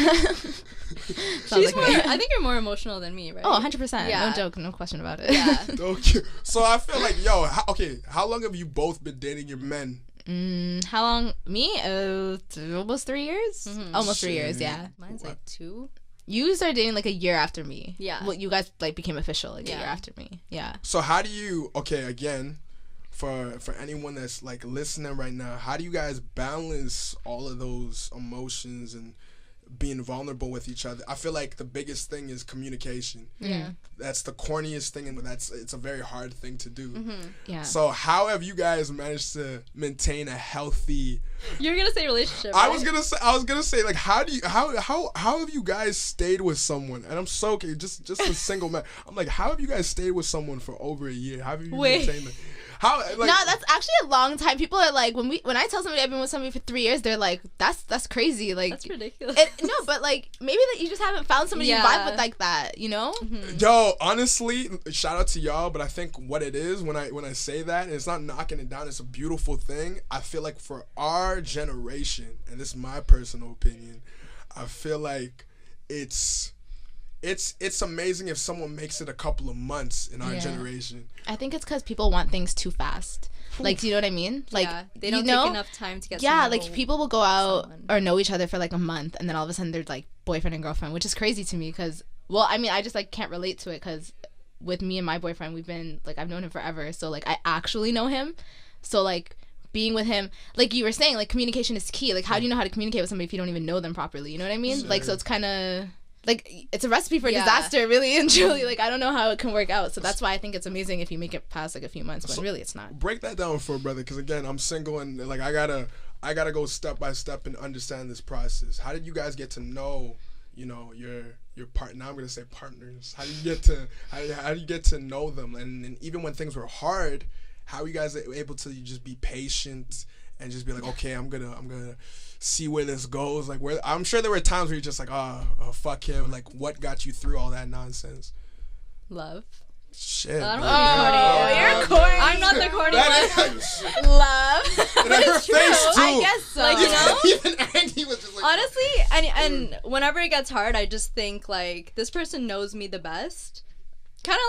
I think you're more emotional than me, right? Oh, 100%. Yeah. No joke, no question about it. Yeah. Okay. So I feel like, how long have you both been dating your men? How long? Me? Almost 3 years? Almost 3 years, yeah. Mine's like 2. You started dating like a year after me. Yeah. Well, you guys like became official like a year after me. Yeah. So how do you, again, for anyone that's like listening right now, how do you guys balance all of those emotions and being vulnerable with each other? I feel like the biggest thing is communication. Yeah. That's the corniest thing, and it's a very hard thing to do. Yeah. So how have you guys managed to maintain a healthy... You're gonna say relationship, right? I was gonna say like, how have you guys stayed with someone? And I'm so just a single man. I'm like, how have you guys stayed with someone for over a year? How have you maintained it? How, like, no, that's actually a long time. People are like, when I tell somebody I've been with somebody for 3 years, they're like, that's crazy. Like, that's ridiculous. No, but like maybe that you just haven't found somebody you vibe with like that, you know? Yo, honestly, shout out to y'all, but I think what it is when I say that, and it's not knocking it down, it's a beautiful thing. I feel like for our generation, and this is my personal opinion, I feel like it's amazing if someone makes it a couple of months in our generation. I think it's because people want things too fast. Like, do you know what I mean? Like, they don't take enough time to get to know like people will go out or know each other for like a month, and then all of a sudden they're like boyfriend and girlfriend, which is crazy to me because, well, I mean, I just like can't relate to it because with me and my boyfriend, we've been like, I've known him forever, so like I actually know him, so like being with him, like you were saying, like communication is key. Like, how do you know how to communicate with somebody if you don't even know them properly? You know what I mean? Like, so it's kind of like it's a recipe for disaster, really and truly. Like I don't know how it can work out. So that's why I think it's amazing if you make it past like a few months, but really it's not. Break that down for a brother, because again, I'm single and like I gotta go step by step and understand this process. How did you guys get to know, you know, your partner? Now I'm gonna say partners. How do you get to know them? And even when things were hard, how are you guys able to just be patient and just be like, okay, I'm gonna see where this goes? Like, where I'm sure there were times where you're just like, oh fuck him. Like, what got you through all that nonsense? Love. Shit. I don't You're corny. I'm not the corny one. Love. And her face too. I guess so. Like, you know? Even Andy was just like, Honestly, and whenever it gets hard, I just think like this person knows me the best. Kind of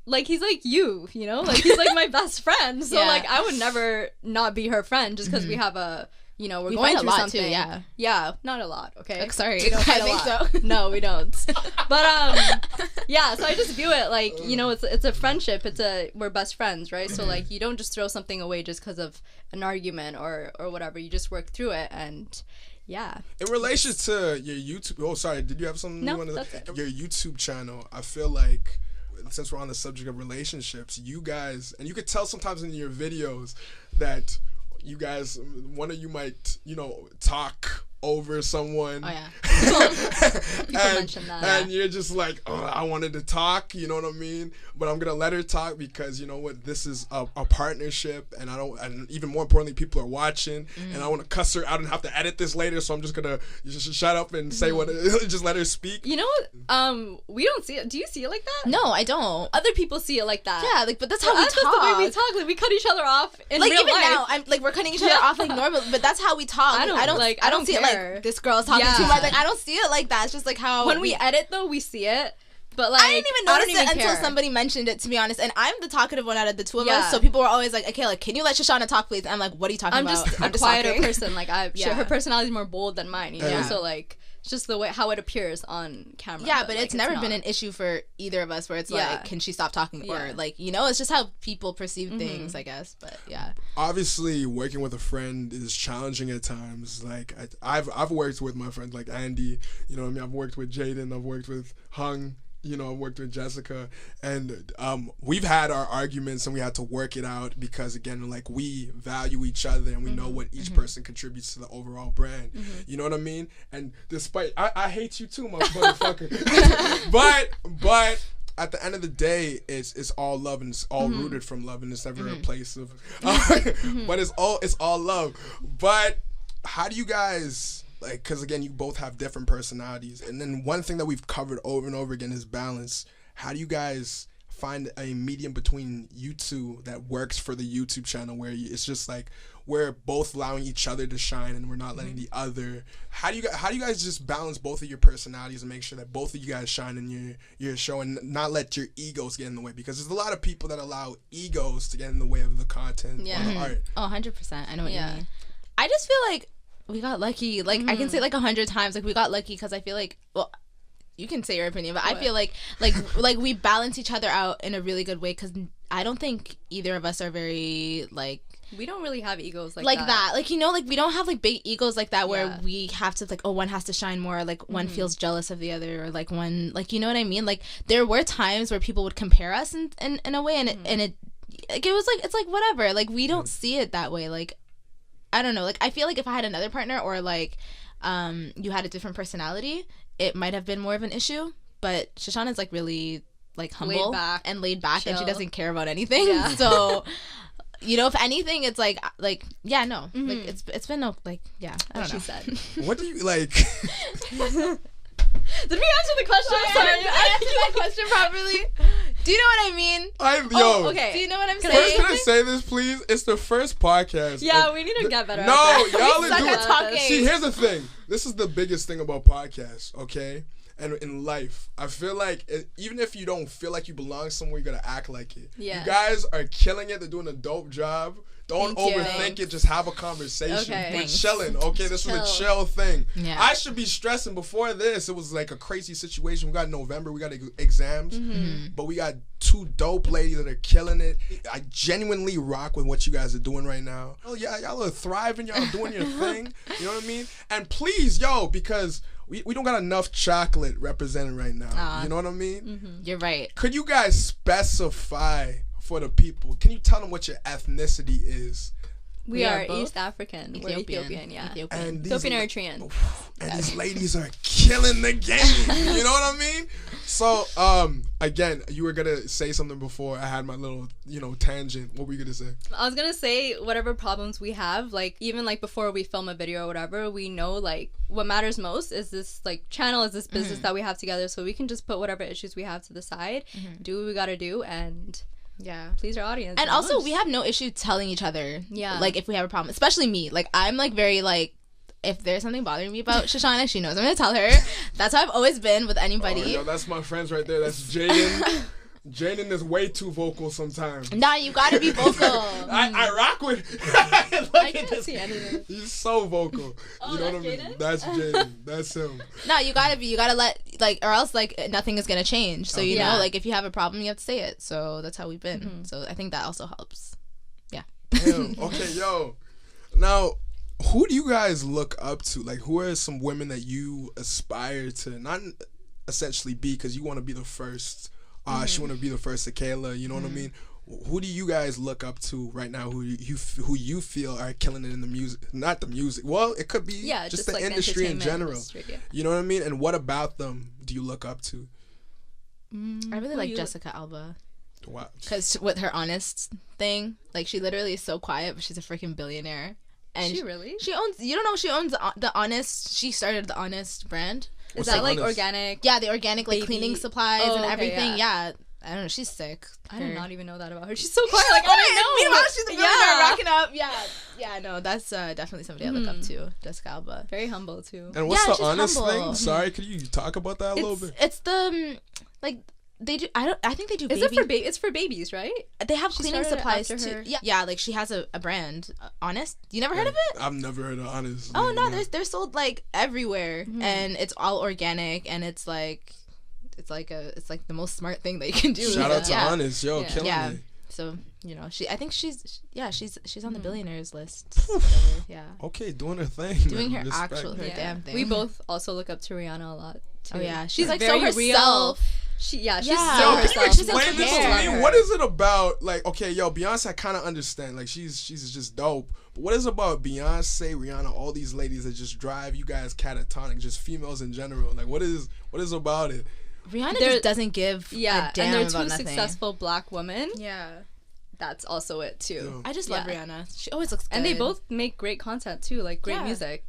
like he's like you know, like he's like my best friend. So like I would never not be her friend just because we have a, you know, we're going fight through a lot something. too, yeah, not a lot. Okay, sorry, we don't fight I a think lot. so. No, we don't. But yeah. So I just view it like, you know, it's a friendship. We're best friends, right? So like you don't just throw something away just because of an argument or whatever. You just work through it and. Yeah. In relation to your YouTube, oh sorry, did you have something no, you wanted that's it. Your YouTube channel, I feel like since we're on the subject of relationships, you guys, and you could tell sometimes in your videos that you guys, one of you might, you know, talk over someone. Oh yeah. People mention that. And you're just like, oh, I wanted to talk, you know what I mean? But I'm gonna let her talk because you know what, this is a partnership, and and even more importantly, people are watching, and I want to cuss her out and have to edit this later, so I'm just gonna just shut up and say what, just let her speak. You know, we don't see it. Do you see it like that? No, I don't. Other people see it like that. Yeah, like, but that's how we talk. That's the way we talk. Like we cut each other off in like real even life. now, I'm like we're cutting each other off like normal, but that's how we talk. I don't see it like this girl's talking too much. Like I don't see it like that. It's just like how when we edit though, we see it. But like I didn't even notice it until somebody mentioned it, to be honest. And I'm the talkative one out of the two of us, so people were always like, "Okay, like, can you let Shoshrna talk, please?" I'm like, "What are you talking about?" I'm just a quieter person. Like her personality is more bold than mine. You know, so like it's just the way how it appears on camera. Yeah, but it's never been an issue for either of us where it's like, can she stop talking, or like, you know, it's just how people perceive things, I guess. But yeah, obviously working with a friend is challenging at times. Like I've worked with my friends like Andy, you know what I mean? I've worked with Jaden, I've worked with Hung, you know, I've worked with Jessica, and we've had our arguments and we had to work it out because again, like, we value each other and we know what each person contributes to the overall brand. You know what I mean? And despite I hate you too, my motherfucker. but at the end of the day, it's all love, and it's all rooted from love, and it's never a place of but it's all love. But how do you guys, like, because again, you both have different personalities, and then one thing that we've covered over and over again is balance. How do you guys find a medium between you two that works for the YouTube channel, where it's just like we're both allowing each other to shine and we're not letting the other? How do you guys just balance both of your personalities and make sure that both of you guys shine in your show and not let your egos get in the way? Because there's a lot of people that allow egos to get in the way of the content or the art. Oh, 100%. I know what you mean. I just feel like we got lucky. Like, I can say like 100 times, like, we got lucky because I feel like, well, you can say your opinion, but I feel like we balance each other out in a really good way, because I don't think either of us are very, like, we don't really have egos like that. Like, you know, like, we don't have like big egos like that where we have to, like, oh, one has to shine more, like one feels jealous of the other, or like one, like, you know what I mean? Like, there were times where people would compare us in a way, and it like, it was like, it's like whatever, like, we don't see it that way. Like, I don't know, like, I feel like if I had another partner, or like you had a different personality, it might have been more of an issue. But Shoshrna's like really like humble and laid back, chill, and she doesn't care about anything. So, you know, if anything, it's like yeah, no, like it's been no, like, yeah, I don't know. She said. What do you like? Did we answer the question? Sorry, I answered that question properly. Do you know what I mean? Okay. Do you know what I'm saying? saying? Can I say this, please? It's the first podcast. Yeah, we need to get better. No, y'all are doing talking. See, here's the thing. This is the biggest thing about podcasts, okay? And in life, I feel like even if you don't feel like you belong somewhere, you gotta act like it. Yeah. You guys are killing it. They're doing a dope job. Don't overthink it. Just have a conversation. Okay. We're chilling. Okay, this is a chill thing. Yeah. I should be stressing. Before this, it was like a crazy situation. We got November. We got exams. But we got two dope ladies that are killing it. I genuinely rock with what you guys are doing right now. Oh yeah, y'all are thriving. Y'all doing your thing. You know what I mean? And please, because we don't got enough chocolate represented right now. You know what I mean? Mm-hmm. You're right. Could you guys specify for the people? Can you tell them what your ethnicity is? We are both East African. We're Ethiopian, yeah. And Ethiopian Eritrean. And these ladies are killing the game. You know what I mean? So, again, you were gonna say something before I had my little, tangent. What were you gonna say? I was gonna say whatever problems we have, like even like before we film a video or whatever, we know like what matters most is this like channel, is this business that we have together, so we can just put whatever issues we have to the side, do what we gotta do, and please our audience. And also, we have no issue telling each other, like, if we have a problem. Especially me. Like, I'm, like, very, like, if there's something bothering me about Shoshrna, she knows I'm going to tell her. That's how I've always been with anybody. That's my friends right there. That's Jaden. Jaden is way too vocal sometimes. Nah, you gotta be vocal. I rock with. I can't see anything. He's so vocal. Oh, you know what I mean? Jaden? That's Jaden. That's him. Nah, you gotta let, like, or else, like, nothing is gonna change. So, you know, like, if you have a problem, you have to say it. So that's how we've been. So I think that also helps. Yeah. Damn. Okay, yo. Now, who do you guys look up to? Like, who are some women that you aspire to not essentially be, because you want to be the first. She want to be the first Akela, you know what I mean? Who do you guys look up to right now who you feel are killing it in the music? Not the music. Well, it could be just the like industry in general. Yeah. You know what I mean? And what about them do you look up to? I really like Jessica Alba. Wow. Because with her honest thing, like, she literally is so quiet, but she's a freaking billionaire. And she really? She owns, you don't know, she owns the Honest, she started the Honest brand. Is that like organic? Yeah, the organic, like, cleaning supplies and everything. Yeah. I don't know, she's sick. I did not even know that about her. She's so quiet. Like, I don't know. Meanwhile, she's a billionaire rocking up. Yeah, no, that's definitely somebody I look up to. Jessica Alba. Very humble, too. And what's the honest humble. thing? Sorry, could you talk about that a little bit? It's the, like, they do, I think they do baby. Is it it's for babies, right? They have cleaning supplies too. Her. Yeah, like, she has a brand, Honest. You never heard of it? I've never heard of Honest. Oh, no, they're sold, like, everywhere. And it's all organic, and it's like the most smart thing that you can do. Shout out to Honest, yo, killing it. So, you know, I think she's on the billionaires list. So, yeah. Okay, doing her thing. Doing man. her damn thing. We both also look up to Rihanna a lot too. Oh yeah, she's like very so herself. Real. She's so Can herself. you explain this to care. me? What is it about? Like, okay, yo, Beyonce, I kind of understand. Like, she's just dope. But what is it about Beyonce, Rihanna, all these ladies that just drive you guys catatonic? Just females in general. Like, what is about it? Rihanna just doesn't give a damn and they're about two nothing. Successful black women. Yeah. That's also it too. Yeah. I just love Rihanna. She always looks good. And they both make great content too, like great music.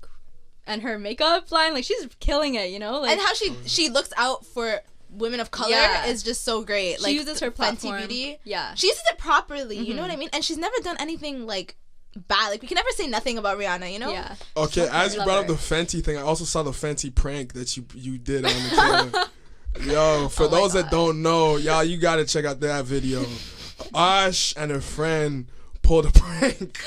And her makeup line, like, she's killing it, you know? Like, and how she looks out for women of color is just so great. She like, uses her platform. Fenty Beauty. Yeah. She uses it properly, you know what I mean? And she's never done anything, like, bad. Like, we can never say nothing about Rihanna, you know? Yeah. Okay, as you brought up the Fenty thing, I also saw the Fenty prank that you did on the camera. Yo, for those that don't know, y'all, you gotta check out that video. Ash and her friend pulled a prank.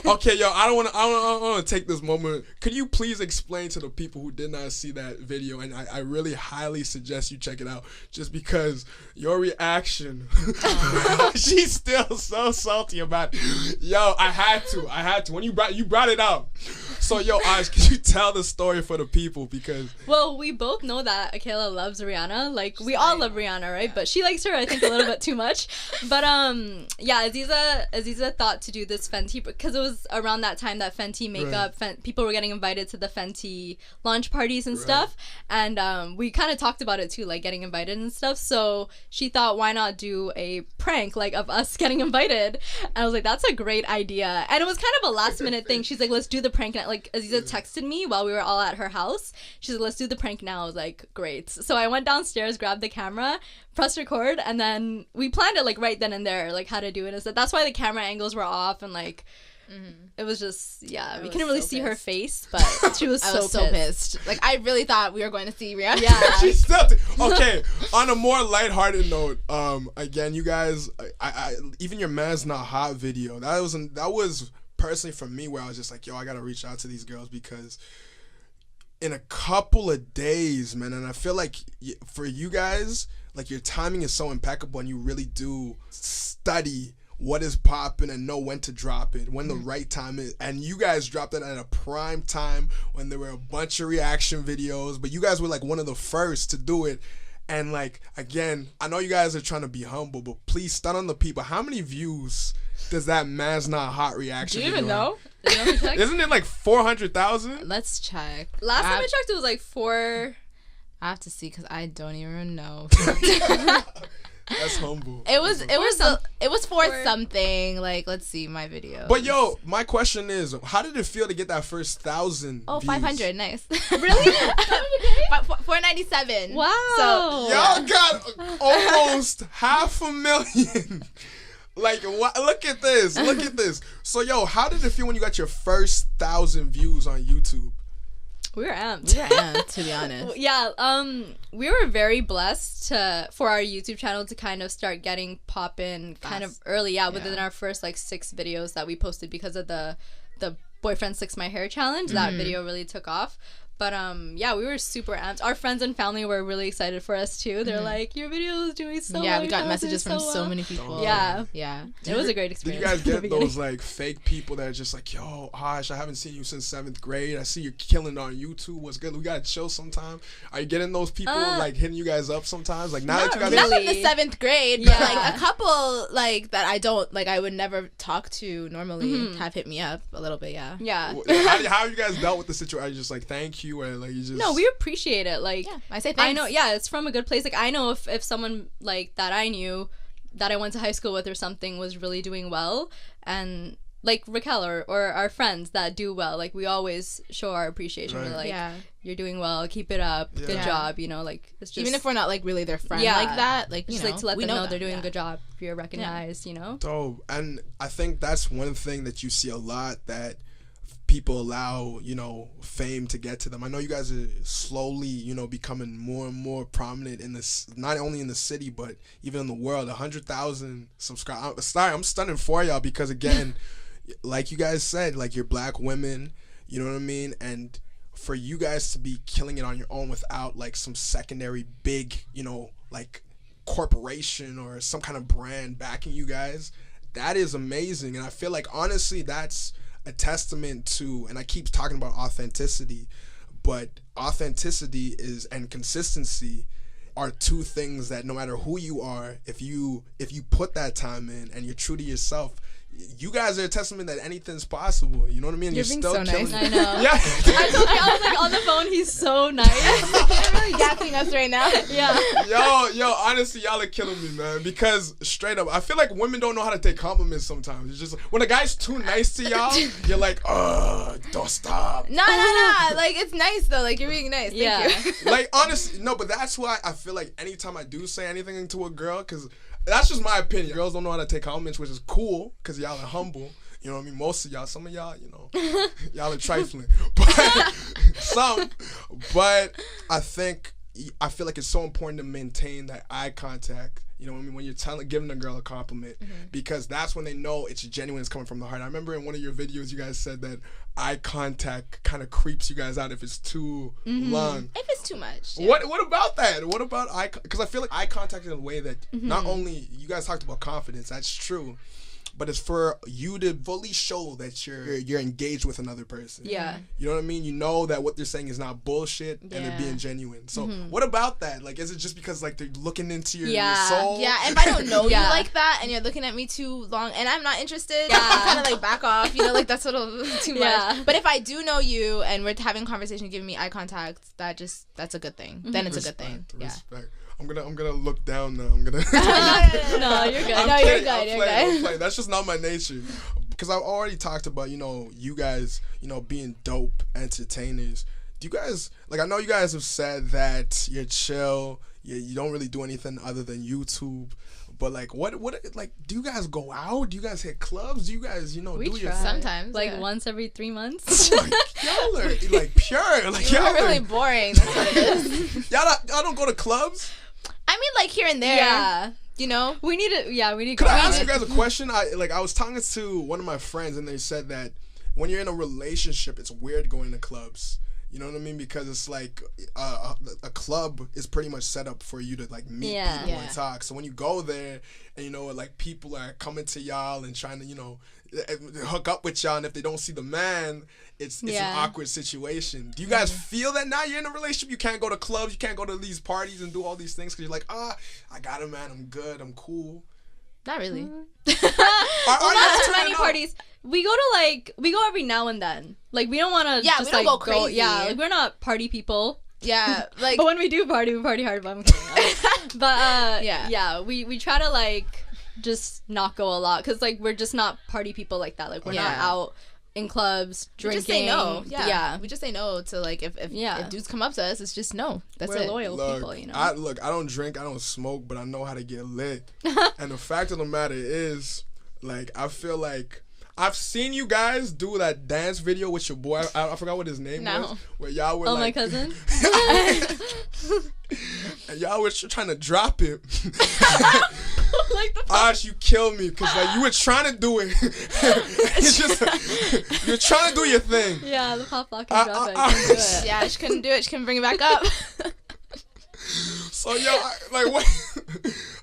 Okay, yo, I don't want to take this moment. Could you please explain to the people who did not see that video? And I really highly suggest you check it out, just because your reaction. She's still so salty about it. Yo, I had to. When you brought it up. So, yo, Ash, can you tell the story for the people? Because we both know that Akela loves Rihanna. Like, we all love Rihanna, right? But she likes her, I think, a little bit too much. But Aziza thought to do this Fenty because it was around that time that Fenty makeup, people were getting invited to the Fenty launch parties and stuff. And we kind of talked about it too, like getting invited and stuff. So she thought, why not do a prank, like, of us getting invited? And I was like, that's a great idea. And it was kind of a last minute thing. She's like, let's do the prank. And like, Aziza texted me while we were all at her house. She's like, let's do the prank now. I was like, great. So I went downstairs, grabbed the camera, pressed record, and then we planned it, like, right then and there, like, how to do it and stuff. That's why the camera angles were off, and like it was just we couldn't really see her face, but she was so pissed. Like, I really thought we were going to see Rihanna. Yeah. She's still okay. On a more lighthearted note, again, you guys, I even your Man's Not Hot video, that was personally for me where I was just like, yo, I gotta reach out to these girls, because in a couple of days, man, and I feel like for you guys, like, your timing is so impeccable, and you really do study what is popping and know when to drop it, when the right time is. And you guys dropped it at a prime time when there were a bunch of reaction videos, but you guys were like one of the first to do it. And like, again, I know you guys are trying to be humble, but please stun on the people. How many views does that Man's Not Hot reaction Do you video even know? have? Isn't it like 400,000? Let's check. Last time I checked, it was like 4. I have to see because I don't even know. That's humble. It was for something. Like, let's see my video. But yo, my question is, how did it feel to get that first 1,000 Oh, views? 500, nice. Really? 497. Wow. So Y'all got almost 500,000. Like, what? Look at this. Look at this. So, yo, how did it feel when you got your first 1,000 views on YouTube? We were amped. to be honest. Yeah, we were very blessed for our YouTube channel to kind of start getting poppin' kind of early. Yeah, within our first like 6 videos that we posted because of the boyfriend slicks my hair challenge. That video really took off. But yeah, we were super amped. Our friends and family were really excited for us too. They're like, your video is doing so well. Yeah, we got messages from so well. many people. Yeah. It was a great experience. Did you guys get those like fake people that are just like, yo, Ash, I haven't seen you since 7th grade. I see you're killing on YouTube. What's good? We gotta chill sometime. Are you getting those people like hitting you guys up sometimes? Like now that you guys Not in the 7th grade, but like a couple like that I would never talk to normally have hit me up a little bit. Yeah. How have you guys dealt with the situation? Are you just like, thank you, or like you just? No, we appreciate it. Like, I say thanks. I know, it's from a good place. Like, I know if someone like that I knew that I went to high school with or something was really doing well, and like Raquel or our friends that do well, like we always show our appreciation. Right. We're like, you're doing well, keep it up, good job. You know, like it's just, even if we're not like really their friend like that, like just know, like to let them know they're doing a good job. You're recognized, you know. Dope. And I think that's one thing that you see a lot, that people allow, you know, fame to get to them. I know you guys are slowly, you know, becoming more and more prominent in this, not only in the city, but even in the world. 100,000 subscribers. Sorry, I'm stunning for y'all because, again, like you guys said, like, you're black women, you know what I mean? And for you guys to be killing it on your own without, like, some secondary big, you know, like, corporation or some kind of brand backing you guys, that is amazing. And I feel like, honestly, that's a testament to, and I keep talking about authenticity, but authenticity is and consistency are two things that no matter who you are, if you put that time in and you're true to yourself, you guys are a testament that anything's possible. You know what I mean? You're being still so killing nice. it. I know. Yeah. I was like on the phone. He's so nice. You're really gassing us right now. Yeah. Yo, honestly, y'all are killing me, man. Because straight up, I feel like women don't know how to take compliments sometimes. It's just when a guy's too nice to y'all, you're like, don't stop. No. Like, it's nice though. Like, you're being nice. Thank you. Like, honestly, no, but that's why I feel like anytime I do say anything to a girl, because that's just my opinion. Girls don't know how to take compliments, which is cool because y'all are humble. You know what I mean? Most of y'all, some of y'all, you know, y'all are trifling. But I feel like it's so important to maintain that eye contact. You know what I mean? When you're giving a girl a compliment, because that's when they know it's genuine, it's coming from the heart. I remember in one of your videos, you guys said that eye contact kind of creeps you guys out if it's too long. If it's too much. Yeah. What about that? What about eye? Because I feel like eye contact in a way that not only you guys talked about confidence, that's true, but it's for you to fully show that you're engaged with another person. Yeah. You know what I mean? You know that what they're saying is not bullshit and they're being genuine. So what about that? Like, is it just because like they're looking into your soul? Yeah, and if I don't know you like that and you're looking at me too long and I'm not interested, I'm kind of like back off, you know, like that's a little too much. But if I do know you and we're having conversation, giving me eye contact, that's a good thing. Then it's a good thing. Respect. I'm gonna look down now. I'm gonna. No, you're good. You're good. You're good. That's just not my nature. Because I've already talked about, you know, you guys, you know, being dope entertainers. Do you guys, like, I know you guys have said that you're chill, you don't really do anything other than YouTube. But like, what, like, do you guys go out? Do you guys hit clubs? Do you guys, you know, We do your try. Sometimes, like once every 3 months. Like, y'all are like pure. Like, You're y'all really are, boring. That's what it is. y'all don't go to clubs? I mean, like here and there. Yeah. You know? We need to. Yeah, we need. Could I ask you guys a question? I was talking to one of my friends and they said that when you're in a relationship, it's weird going to clubs. You know what I mean? Because it's like a club is pretty much set up for you to like meet people and talk. So when you go there and you know like people are coming to y'all and trying to hook up with y'all, and if they don't see the man, it's an awkward situation. Do you guys feel that now you're in a relationship? You can't go to clubs, you can't go to these parties and do all these things because you're like, I got a man, I'm good, I'm cool. Not really. Not too many parties. We go every now and then. Like we don't want to. Yeah, we don't go crazy. Like we're not party people. Yeah, like. But when we do party, we party hard. But I'm kidding. But we try to like just not go a lot because like we're just not party people like that. Like we're not out in clubs drinking. We just say no. Yeah. We just say no to like if dudes come up to us, it's just no. That's we're it. Loyal people, you know. I don't drink, I don't smoke, but I know how to get lit. And the fact of the matter is, like, I feel like I've seen you guys do that dance video with your boy. I forgot what his name was. Where y'all were like, my cousin. And y'all were trying to drop him. Like the Ash, you kill me because like you were trying to do it. It's just you're trying to do your thing. Yeah, the pop lock and drop it. I couldn't do it. Yeah, she couldn't do it. She couldn't bring it back up. So what?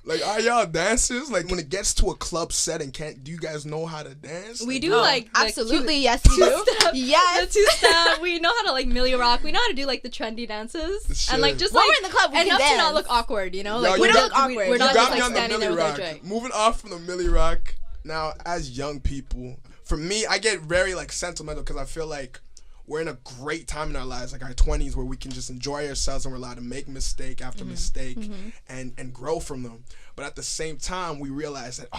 Like, are y'all dancers? Like, when it gets to a club setting, do you guys know how to dance? We do like absolutely, yes, we do. Yes, the 2-step. We know how to like Millie Rock. We know how to do like the trendy dances and like just when like we're in the club, we enough can to not dance. look awkward. You know, Yo, like we don't look awkward. We're not You just got me like on the standing Millie there with our Rock. drink. Moving off from the Millie Rock. Now, as young people, for me, I get very like sentimental because I feel like we're in a great time in our lives, like our 20s, where we can just enjoy ourselves and we're allowed to make mistake after mistake and grow from them. But at the same time, we realize that,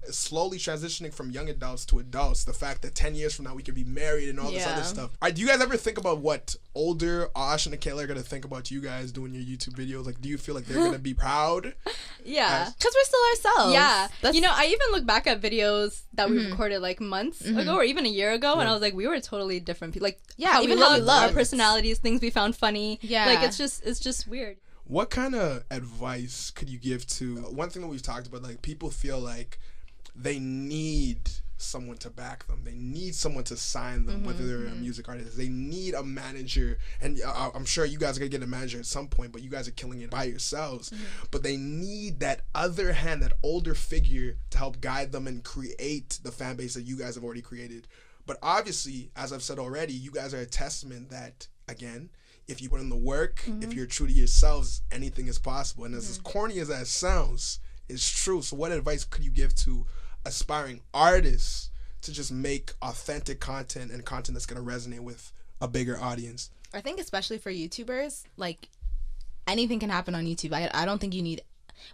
it's slowly transitioning from young adults to adults. The fact that 10 years from now we could be married and all this other stuff. Do you guys ever think about what older Ash and Akela are going to think about you guys doing your YouTube videos? Like, do you feel like they're going to be proud? Yeah. Because we're still ourselves. Yeah. I even look back at videos that we recorded like months ago or even a year ago and I was like, we were totally different people. Like, even how how we love our looked. personalities, things we found funny. Yeah. Like, it's just weird. What kind of advice could you give to one thing that we've talked about? Like, people feel like they need someone to back them. They need someone to sign them, whether they're a music artist. They need a manager. And I'm sure you guys are going to get a manager at some point, but you guys are killing it by yourselves. But they need that other hand, that older figure to help guide them and create the fan base that you guys have already created. But obviously, as I've said already, you guys are a testament that, again, if you put in the work, if you're true to yourselves, anything is possible. And as corny as that sounds, it's true. So what advice could you give to aspiring artists to just make authentic content and content that's going to resonate with a bigger audience? I think especially for YouTubers, like, anything can happen on YouTube. I don't think you need...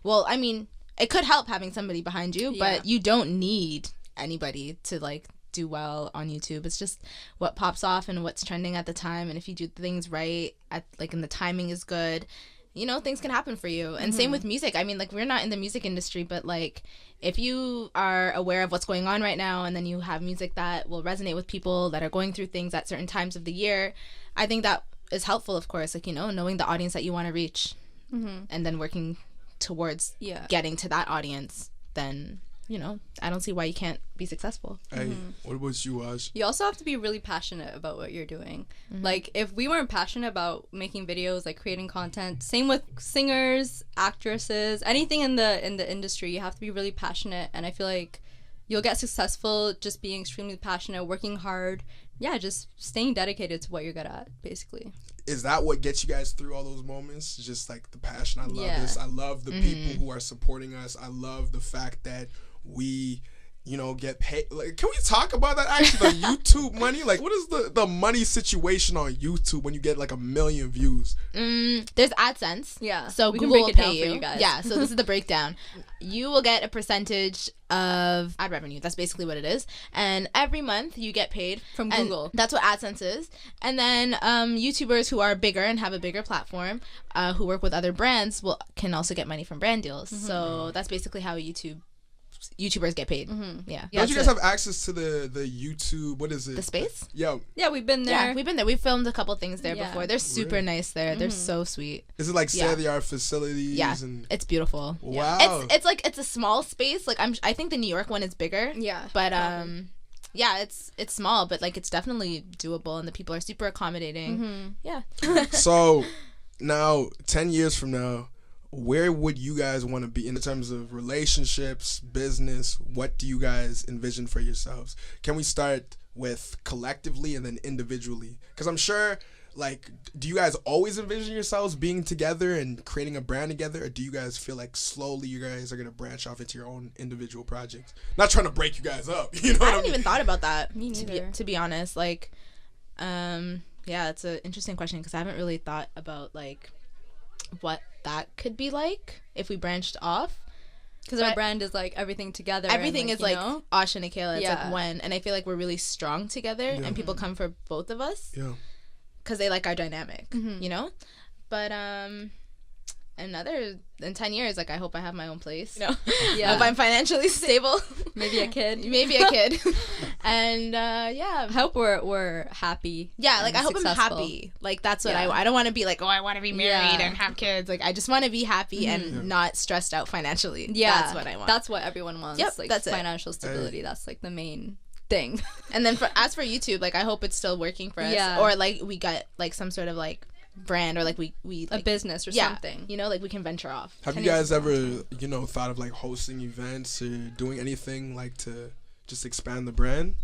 Well, I mean, it could help having somebody behind you, but you don't need anybody to, like, do well on YouTube. It's just what pops off and what's trending at the time, and if you do things right and the timing is good, things can happen for you. And same with music. I mean, like, we're not in the music industry, but like, if you are aware of what's going on right now and then you have music that will resonate with people that are going through things at certain times of the year, I think that is helpful, of course, like, knowing the audience that you want to reach and then working towards getting to that audience, then I don't see why you can't be successful. Hey, what about you, Ash? You also have to be really passionate about what you're doing. Like, if we weren't passionate about making videos, like creating content, same with singers, actresses, anything in the industry, you have to be really passionate. And I feel like you'll get successful just being extremely passionate, working hard. Yeah, just staying dedicated to what you're good at, basically. Is that what gets you guys through all those moments? Just like the passion. I love this. I love the people who are supporting us. I love the fact that we get paid. Like, can we talk about that actually? The YouTube money, like, what is the money situation on YouTube when you get like 1 million views? There's AdSense. Yeah. So we Google can break it will pay down you. for you guys. Yeah. So this is the breakdown. You will get a percentage of ad revenue. That's basically what it is. And every month you get paid from Google. That's what AdSense is. And then YouTubers who are bigger and have a bigger platform, who work with other brands, can also get money from brand deals. So that's basically how YouTubers get paid. Yeah. Don't you guys have access to the YouTube? What is it? The space? Yeah, we've been there. Yeah, we've been there. We've filmed a couple things there before. They're super nice there. They're so sweet. Is it like state-of-the-art facilities? Yeah, it's beautiful. Wow. It's like, it's a small space. Like, I think the New York one is bigger. Yeah. But yeah, it's small, but like it's definitely doable, and the people are super accommodating. Yeah. So now, 10 years from now, where would you guys want to be in terms of relationships, business? What do you guys envision for yourselves? Can we start with collectively and then individually? Because I'm sure, like, do you guys always envision yourselves being together and creating a brand together, or do you guys feel like slowly you guys are going to branch off into your own individual projects? Not trying to break you guys up, you know what I haven't mean? even thought about that. Me neither. To be honest, like, yeah, it's an interesting question because I haven't really thought about like what that could be like if we branched off. Because our brand is like everything together. Everything and, is like know? Shoshrna Akela. It's Yeah. like one, and I feel like we're really strong together, and people come for both of us. Yeah. Because they like our dynamic, you know? But in 10 years, like, I hope I have my own place. You know? Yeah. I hope I'm financially stable. Maybe a kid. Maybe a kid. And, yeah. I hope we're happy. Yeah, like, I hope successful. I'm happy. Like, that's what I don't want to be like, oh, I want to be married and have kids. Like, I just want to be happy and not stressed out financially. Yeah. That's what I want. That's what everyone wants. Yep, like, that's it. financial stability. That's, like, the main thing. And then as for YouTube, like, I hope it's still working for us. Yeah. Or, like, we got, like, some sort of, like, brand, or like we A like, business or something. you know, like we can venture off. Have you guys ever, you know, thought of like hosting events or doing anything like to just expand the brand?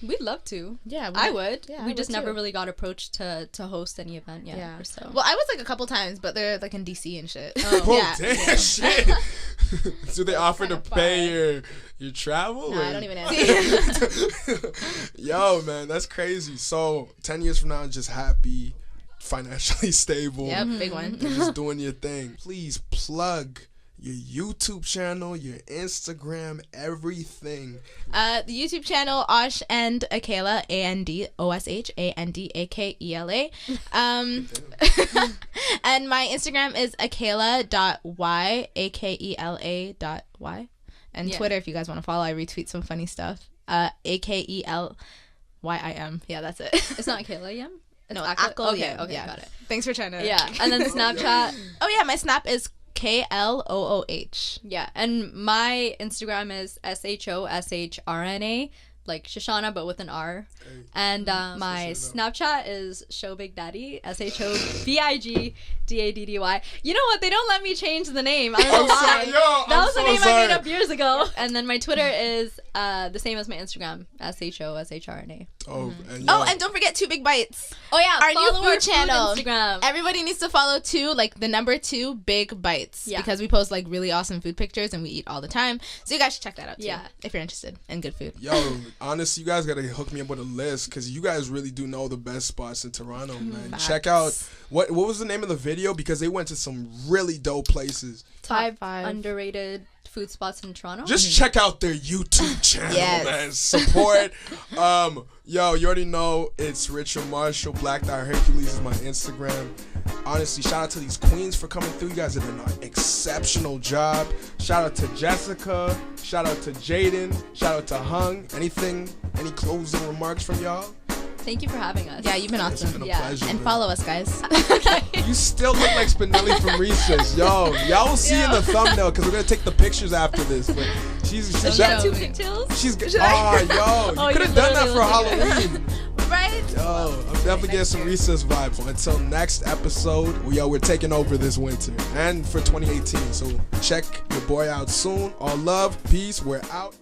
We'd love to. Yeah, I would. Yeah, we I just would never too. really got approached to host any event yet. Yeah. Or so. Well, I was like a couple times, but they're like in DC and shit. Oh, damn, shit. Do they offer to kinda pay your travel? No, or- I don't even answer. Yo, man, that's crazy. So 10 years from now, just happy, financially stable. Yep, big one. You're just doing your thing. Please plug your YouTube channel, your Instagram, everything. The YouTube channel Osh and Akela, ANDOSHANDAKELA. And my Instagram is Akela.y, AKELA.y. And Yeah. Twitter, if you guys want to follow, I retweet some funny stuff. AKELYIM. Yeah, that's it. It's not Kayla Yum? No, Akela? Akela. Okay, yeah. got it. Thanks for trying to. Yeah. And then Snapchat. Oh yeah, my snap is KLOOH. Yeah. And my Instagram is SHOSHRNA, like Shoshrna, but with an R. And my Snapchat is ShowBigDaddy, SHOBIGDADDY. You know what? They don't let me change the name. I don't know why. That was the name I made up years ago. And then my Twitter is the same as my Instagram, SHOSHRNA. Oh, And don't forget 2 Big Bites. Oh yeah, Our follow new food channel. Instagram. Everybody needs to follow 2, like the number 2 Big Bites. Yeah. Because we post like really awesome food pictures and we eat all the time. So you guys should check that out too. Yeah. If you're interested in good food. Yo, honestly, you guys gotta hook me up with a list because you guys really do know the best spots in Toronto, man. Facts. Check out what was the name of the video, because they went to some really dope places. Top 5 underrated food spots in Toronto. Just check out their YouTube channel, Yes. man. Support. Yo, you already know it's Richard Marshall. Black Dot Hercules is my Instagram. Honestly, shout out to these queens for coming through. You guys did an exceptional job. Shout out to Jessica. Shout out to Jaden. Shout out to Hung. Any closing remarks from y'all? Thank you for having us. Yeah, you've been It's awesome. been a Yeah. pleasure. And man. follow us, guys. You still look like Spinelli from Recess. Yo, y'all will see in the thumbnail because we're going to take the pictures after this. But she's You got 2 pigtails? She's good. Oh, yo, you could have done that for Halloween. Right? Yo, I'm definitely getting some Recess vibes. Until next episode, we're taking over this winter and for 2018. So check your boy out soon. All love, peace. We're out.